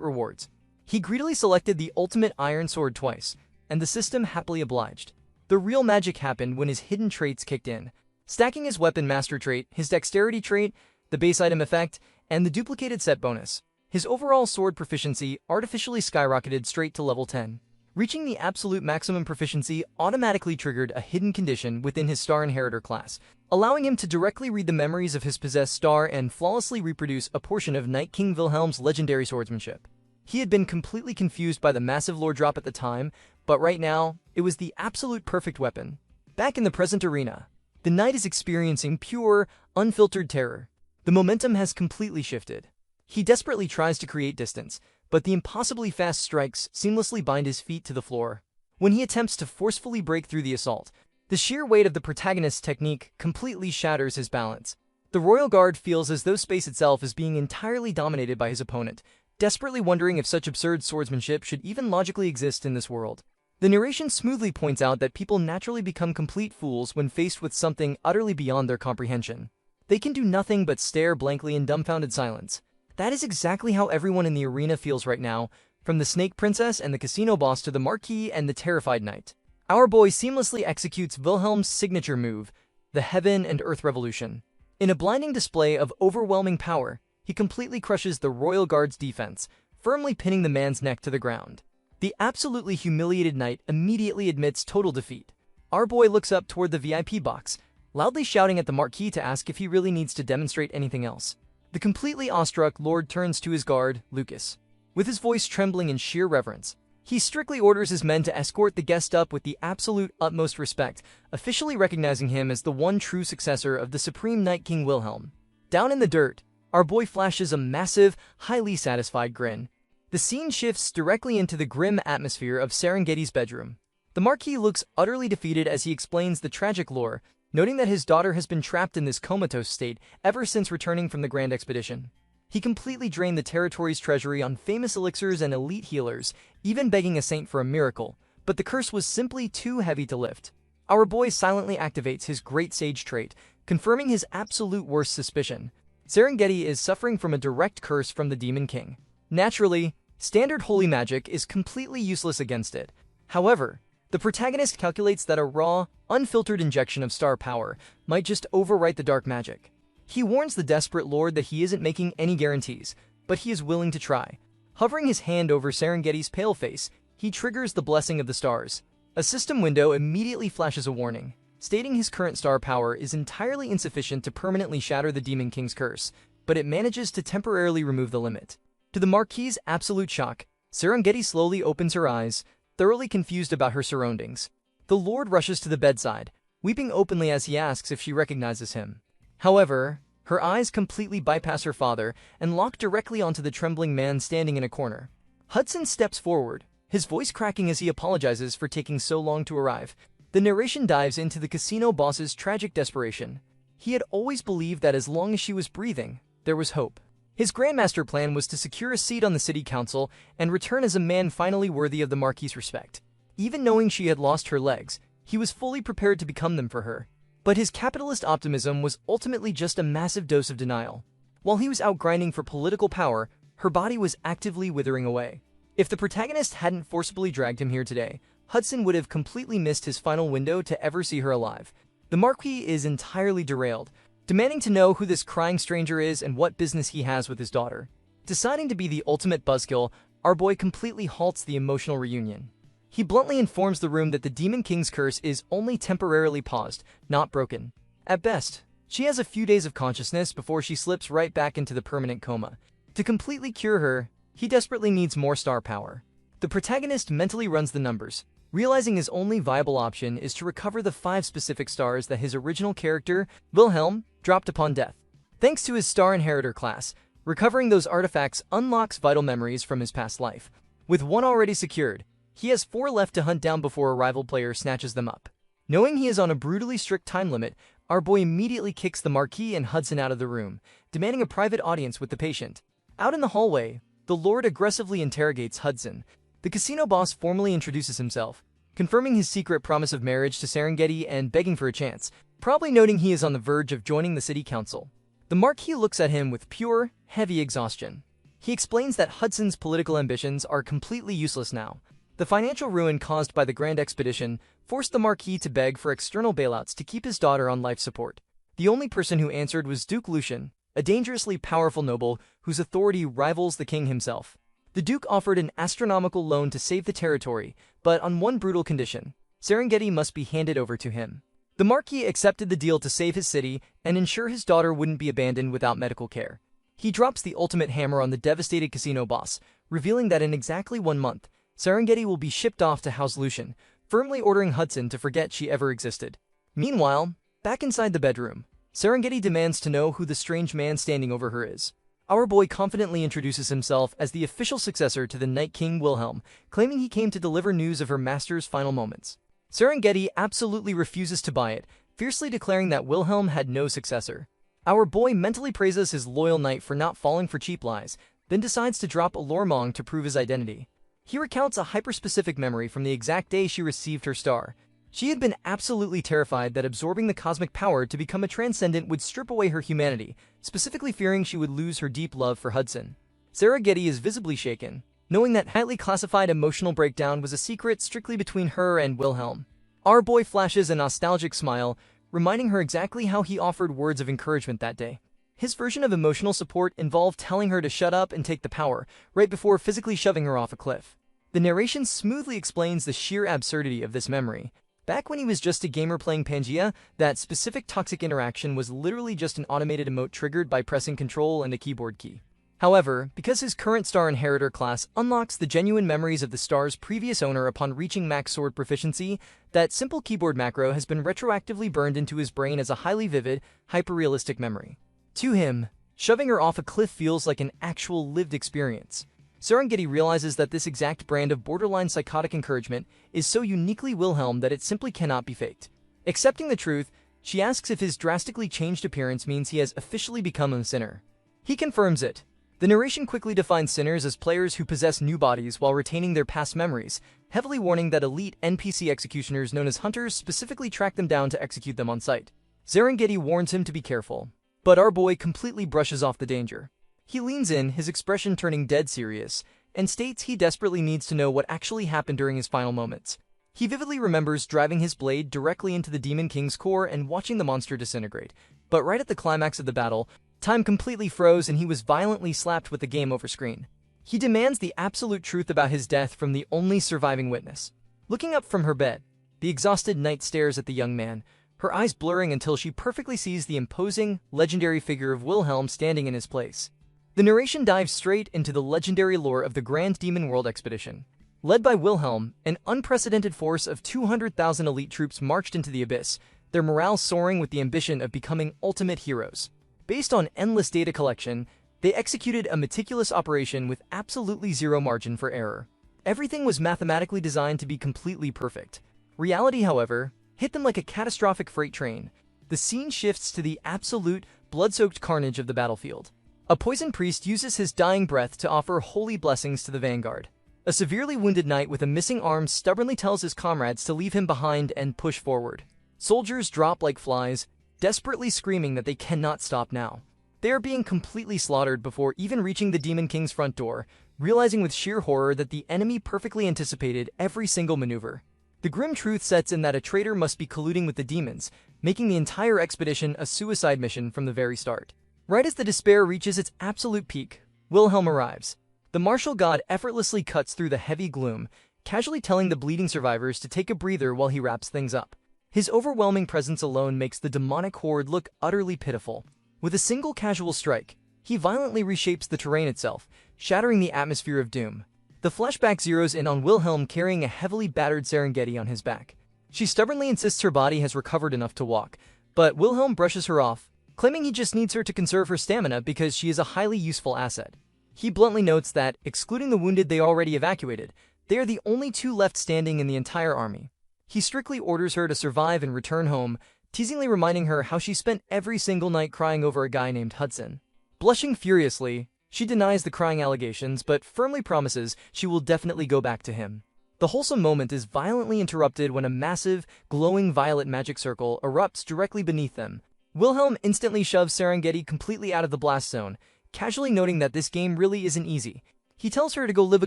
rewards. He greedily selected the ultimate iron sword twice, and the system happily obliged. The real magic happened when his hidden traits kicked in. Stacking his weapon master trait, his dexterity trait, the base item effect, and the duplicated set bonus, his overall sword proficiency artificially skyrocketed straight to level 10. Reaching the absolute maximum proficiency automatically triggered a hidden condition within his Star Inheritor class, allowing him to directly read the memories of his possessed star and flawlessly reproduce a portion of Night King Wilhelm's legendary swordsmanship. He had been completely confused by the massive lore drop at the time, but right now, it was the absolute perfect weapon. Back in the present arena, the knight is experiencing pure, unfiltered terror. The momentum has completely shifted. He desperately tries to create distance, but the impossibly fast strikes seamlessly bind his feet to the floor. When he attempts to forcefully break through the assault, the sheer weight of the protagonist's technique completely shatters his balance. The Royal Guard feels as though space itself is being entirely dominated by his opponent, desperately wondering if such absurd swordsmanship should even logically exist in this world. The narration smoothly points out that people naturally become complete fools when faced with something utterly beyond their comprehension. They can do nothing but stare blankly in dumbfounded silence. That is exactly how everyone in the arena feels right now, from the Snake Princess and the casino boss to the Marquis and the terrified knight. Our boy seamlessly executes Wilhelm's signature move, the Heaven and Earth Revolution. In a blinding display of overwhelming power, he completely crushes the Royal Guard's defense, firmly pinning the man's neck to the ground. The absolutely humiliated knight immediately admits total defeat. Our boy looks up toward the VIP box, loudly shouting at the Marquis to ask if he really needs to demonstrate anything else. The completely awestruck Lord turns to his guard, Lucas. With his voice trembling in sheer reverence, he strictly orders his men to escort the guest up with the absolute utmost respect, officially recognizing him as the one true successor of the Supreme Night King Wilhelm. Down in the dirt, our boy flashes a massive, highly satisfied grin. The scene shifts directly into the grim atmosphere of Serengeti's bedroom. The Marquis looks utterly defeated as he explains the tragic lore, noting that his daughter has been trapped in this comatose state ever since returning from the Grand Expedition. He completely drained the territory's treasury on famous elixirs and elite healers, even begging a saint for a miracle, but the curse was simply too heavy to lift. Our boy silently activates his Great Sage trait, confirming his absolute worst suspicion. Serengeti is suffering from a direct curse from the Demon King. Naturally, standard holy magic is completely useless against it. However, the protagonist calculates that a raw, unfiltered injection of star power might just overwrite the dark magic. He warns the desperate lord that he isn't making any guarantees, but he is willing to try. Hovering his hand over Serengeti's pale face, he triggers the blessing of the stars. A system window immediately flashes a warning, stating his current star power is entirely insufficient to permanently shatter the Demon King's curse, but it manages to temporarily remove the limit. To the Marquis's absolute shock, Serengeti slowly opens her eyes, thoroughly confused about her surroundings. The Lord rushes to the bedside, weeping openly as he asks if she recognizes him. However, her eyes completely bypass her father and lock directly onto the trembling man standing in a corner. Hudson steps forward, his voice cracking as he apologizes for taking so long to arrive. The narration dives into the casino boss's tragic desperation. He had always believed that as long as she was breathing, there was hope. His grandmaster plan was to secure a seat on the city council and return as a man finally worthy of the Marquis's respect. Even knowing she had lost her legs, he was fully prepared to become them for her. But his capitalist optimism was ultimately just a massive dose of denial. While he was out grinding for political power, her body was actively withering away. If the protagonist hadn't forcibly dragged him here today, Hudson would have completely missed his final window to ever see her alive. The Marquis is entirely derailed, demanding to know who this crying stranger is and what business he has with his daughter. Deciding to be the ultimate buzzkill, our boy completely halts the emotional reunion. He bluntly informs the room that the Demon King's curse is only temporarily paused, not broken. At best, she has a few days of consciousness before she slips right back into the permanent coma. To completely cure her, he desperately needs more star power. The protagonist mentally runs the numbers, realizing his only viable option is to recover the 5 specific stars that his original character, Wilhelm, dropped upon death. Thanks to his Star Inheritor class, recovering those artifacts unlocks vital memories from his past life. With 1 already secured, he has 4 left to hunt down before a rival player snatches them up. Knowing he is on a brutally strict time limit, our boy immediately kicks the Marquis and Hudson out of the room, demanding a private audience with the patient. Out in the hallway, the Lord aggressively interrogates Hudson. The casino boss formally introduces himself, confirming his secret promise of marriage to Serengeti and begging for a chance, probably noting he is on the verge of joining the city council. The Marquis looks at him with pure, heavy exhaustion. He explains that Hudson's political ambitions are completely useless now. The financial ruin caused by the Grand Expedition forced the Marquis to beg for external bailouts to keep his daughter on life support. The only person who answered was Duke Lucian, a dangerously powerful noble whose authority rivals the king himself. The Duke offered an astronomical loan to save the territory, but on one brutal condition: Serengeti must be handed over to him. The Marquis accepted the deal to save his city and ensure his daughter wouldn't be abandoned without medical care. He drops the ultimate hammer on the devastated casino boss, revealing that in exactly 1 month, Serengeti will be shipped off to house Lucian, firmly ordering Hudson to forget she ever existed. Meanwhile, back inside the bedroom, Serengeti demands to know who the strange man standing over her is. Our boy confidently introduces himself as the official successor to the Night King Wilhelm, claiming he came to deliver news of her master's final moments. Serengeti absolutely refuses to buy it, fiercely declaring that Wilhelm had no successor. Our boy mentally praises his loyal knight for not falling for cheap lies, then decides to drop a lormong to prove his identity. He recounts a hyper-specific memory from the exact day she received her star. She had been absolutely terrified that absorbing the cosmic power to become a transcendent would strip away her humanity, specifically fearing she would lose her deep love for Hudson. Serengeti is visibly shaken, knowing that highly classified emotional breakdown was a secret strictly between her and Wilhelm. Our boy flashes a nostalgic smile, reminding her exactly how he offered words of encouragement that day. His version of emotional support involved telling her to shut up and take the power, right before physically shoving her off a cliff. The narration smoothly explains the sheer absurdity of this memory. Back when he was just a gamer playing Pangea, that specific toxic interaction was literally just an automated emote triggered by pressing Control and a keyboard key. However, because his current Star Inheritor class unlocks the genuine memories of the star's previous owner upon reaching max sword proficiency, that simple keyboard macro has been retroactively burned into his brain as a highly vivid, hyper-realistic memory. To him, shoving her off a cliff feels like an actual lived experience. Serengeti realizes that this exact brand of borderline psychotic encouragement is so uniquely Wilhelm that it simply cannot be faked. Accepting the truth, she asks if his drastically changed appearance means he has officially become a sinner. He confirms it. The narration quickly defines sinners as players who possess new bodies while retaining their past memories, heavily warning that elite NPC executioners known as hunters specifically track them down to execute them on sight. Serengeti warns him to be careful. But our boy completely brushes off the danger. He leans in, his expression turning dead serious, and states he desperately needs to know what actually happened during his final moments. He vividly remembers driving his blade directly into the Demon King's core and watching the monster disintegrate. But right at the climax of the battle, time completely froze and he was violently slapped with the game over screen. He demands the absolute truth about his death from the only surviving witness. Looking up from her bed, the exhausted knight stares at the young man, her eyes blurring until she perfectly sees the imposing, legendary figure of Wilhelm standing in his place. The narration dives straight into the legendary lore of the Grand Demon World Expedition. Led by Wilhelm, an unprecedented force of 200,000 elite troops marched into the abyss, their morale soaring with the ambition of becoming ultimate heroes. Based on endless data collection, they executed a meticulous operation with absolutely zero margin for error. Everything was mathematically designed to be completely perfect. Reality, however, hit them like a catastrophic freight train. The scene shifts to the absolute, blood-soaked carnage of the battlefield. A poison priest uses his dying breath to offer holy blessings to the vanguard. A severely wounded knight with a missing arm stubbornly tells his comrades to leave him behind and push forward. Soldiers drop like flies, desperately screaming that they cannot stop now. They are being completely slaughtered before even reaching the Demon King's front door, realizing with sheer horror that the enemy perfectly anticipated every single maneuver. The grim truth sets in that a traitor must be colluding with the demons, making the entire expedition a suicide mission from the very start. Right as the despair reaches its absolute peak, Wilhelm arrives. The martial god effortlessly cuts through the heavy gloom, casually telling the bleeding survivors to take a breather while he wraps things up. His overwhelming presence alone makes the demonic horde look utterly pitiful. With a single casual strike, he violently reshapes the terrain itself, shattering the atmosphere of doom. The flashback zeroes in on Wilhelm carrying a heavily battered Serengeti on his back. She stubbornly insists her body has recovered enough to walk, but Wilhelm brushes her off, claiming he just needs her to conserve her stamina because she is a highly useful asset. He bluntly notes that, excluding the wounded they already evacuated, they are the only two left standing in the entire army. He strictly orders her to survive and return home, teasingly reminding her how she spent every single night crying over a guy named Hudson. Blushing furiously, she denies the crying allegations but firmly promises she will definitely go back to him. The wholesome moment is violently interrupted when a massive, glowing violet magic circle erupts directly beneath them. Wilhelm instantly shoves Serengeti completely out of the blast zone, casually noting that this game really isn't easy. He tells her to go live a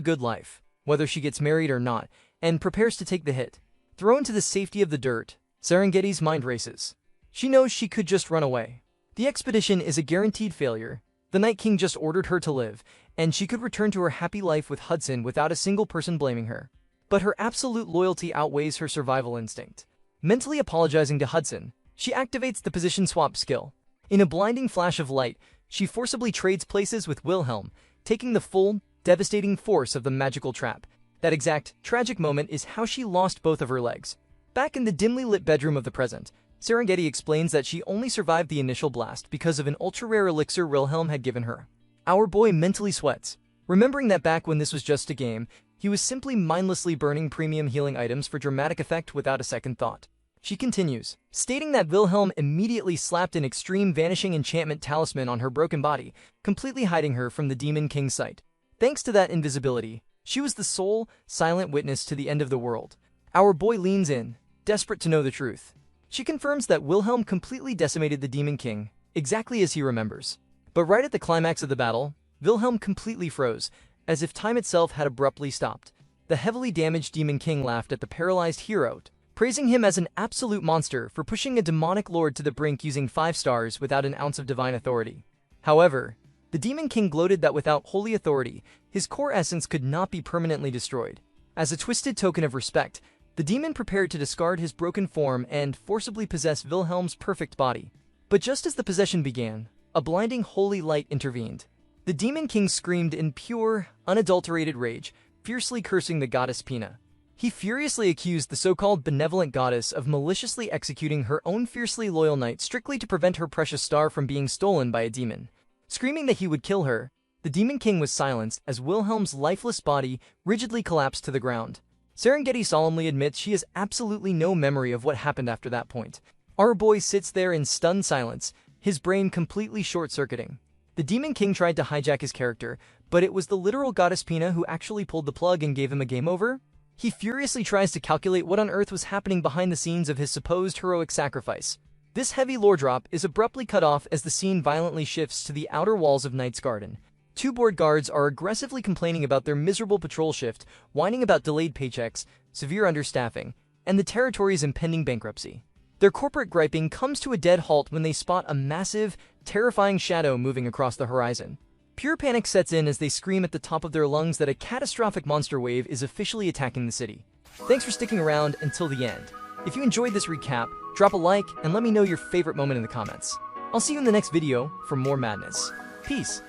good life, whether she gets married or not, and prepares to take the hit. Thrown to the safety of the dirt, Serengeti's mind races. She knows she could just run away. The expedition is a guaranteed failure. The Night King just ordered her to live, and she could return to her happy life with Hudson without a single person blaming her. But her absolute loyalty outweighs her survival instinct. Mentally apologizing to Hudson, she activates the position swap skill. In a blinding flash of light, she forcibly trades places with Wilhelm, taking the full, devastating force of the magical trap. That exact, tragic moment is how she lost both of her legs. Back in the dimly lit bedroom of the present, Serengeti explains that she only survived the initial blast because of an ultra-rare elixir Wilhelm had given her. Our boy mentally sweats, remembering that back when this was just a game, he was simply mindlessly burning premium healing items for dramatic effect without a second thought. She continues, stating that Wilhelm immediately slapped an extreme vanishing enchantment talisman on her broken body, completely hiding her from the Demon King's sight. Thanks to that invisibility, she was the sole, silent witness to the end of the world. Our boy leans in, desperate to know the truth. She confirms that Wilhelm completely decimated the Demon King, exactly as he remembers. But right at the climax of the battle, Wilhelm completely froze, as if time itself had abruptly stopped. The heavily damaged Demon King laughed at the paralyzed hero, praising him as an absolute monster for pushing a demonic lord to the brink using 5 stars without an ounce of divine authority. However, the Demon King gloated that without holy authority, his core essence could not be permanently destroyed. As a twisted token of respect, the demon prepared to discard his broken form and forcibly possess Wilhelm's perfect body. But just as the possession began, a blinding holy light intervened. The Demon King screamed in pure, unadulterated rage, fiercely cursing the goddess Pina. He furiously accused the so-called benevolent goddess of maliciously executing her own fiercely loyal knight strictly to prevent her precious star from being stolen by a demon. Screaming that he would kill her, the Demon King was silenced as Wilhelm's lifeless body rigidly collapsed to the ground. Serengeti solemnly admits she has absolutely no memory of what happened after that point. Our boy sits there in stunned silence, his brain completely short-circuiting. The Demon King tried to hijack his character, but it was the literal goddess Pina who actually pulled the plug and gave him a game over? He furiously tries to calculate what on earth was happening behind the scenes of his supposed heroic sacrifice. This heavy lore drop is abruptly cut off as the scene violently shifts to the outer walls of Knight's Garden. Two board guards are aggressively complaining about their miserable patrol shift, whining about delayed paychecks, severe understaffing, and the territory's impending bankruptcy. Their corporate griping comes to a dead halt when they spot a massive, terrifying shadow moving across the horizon. Pure panic sets in as they scream at the top of their lungs that a catastrophic monster wave is officially attacking the city. Thanks for sticking around until the end. If you enjoyed this recap, drop a like and let me know your favorite moment in the comments. I'll see you in the next video for more madness. Peace.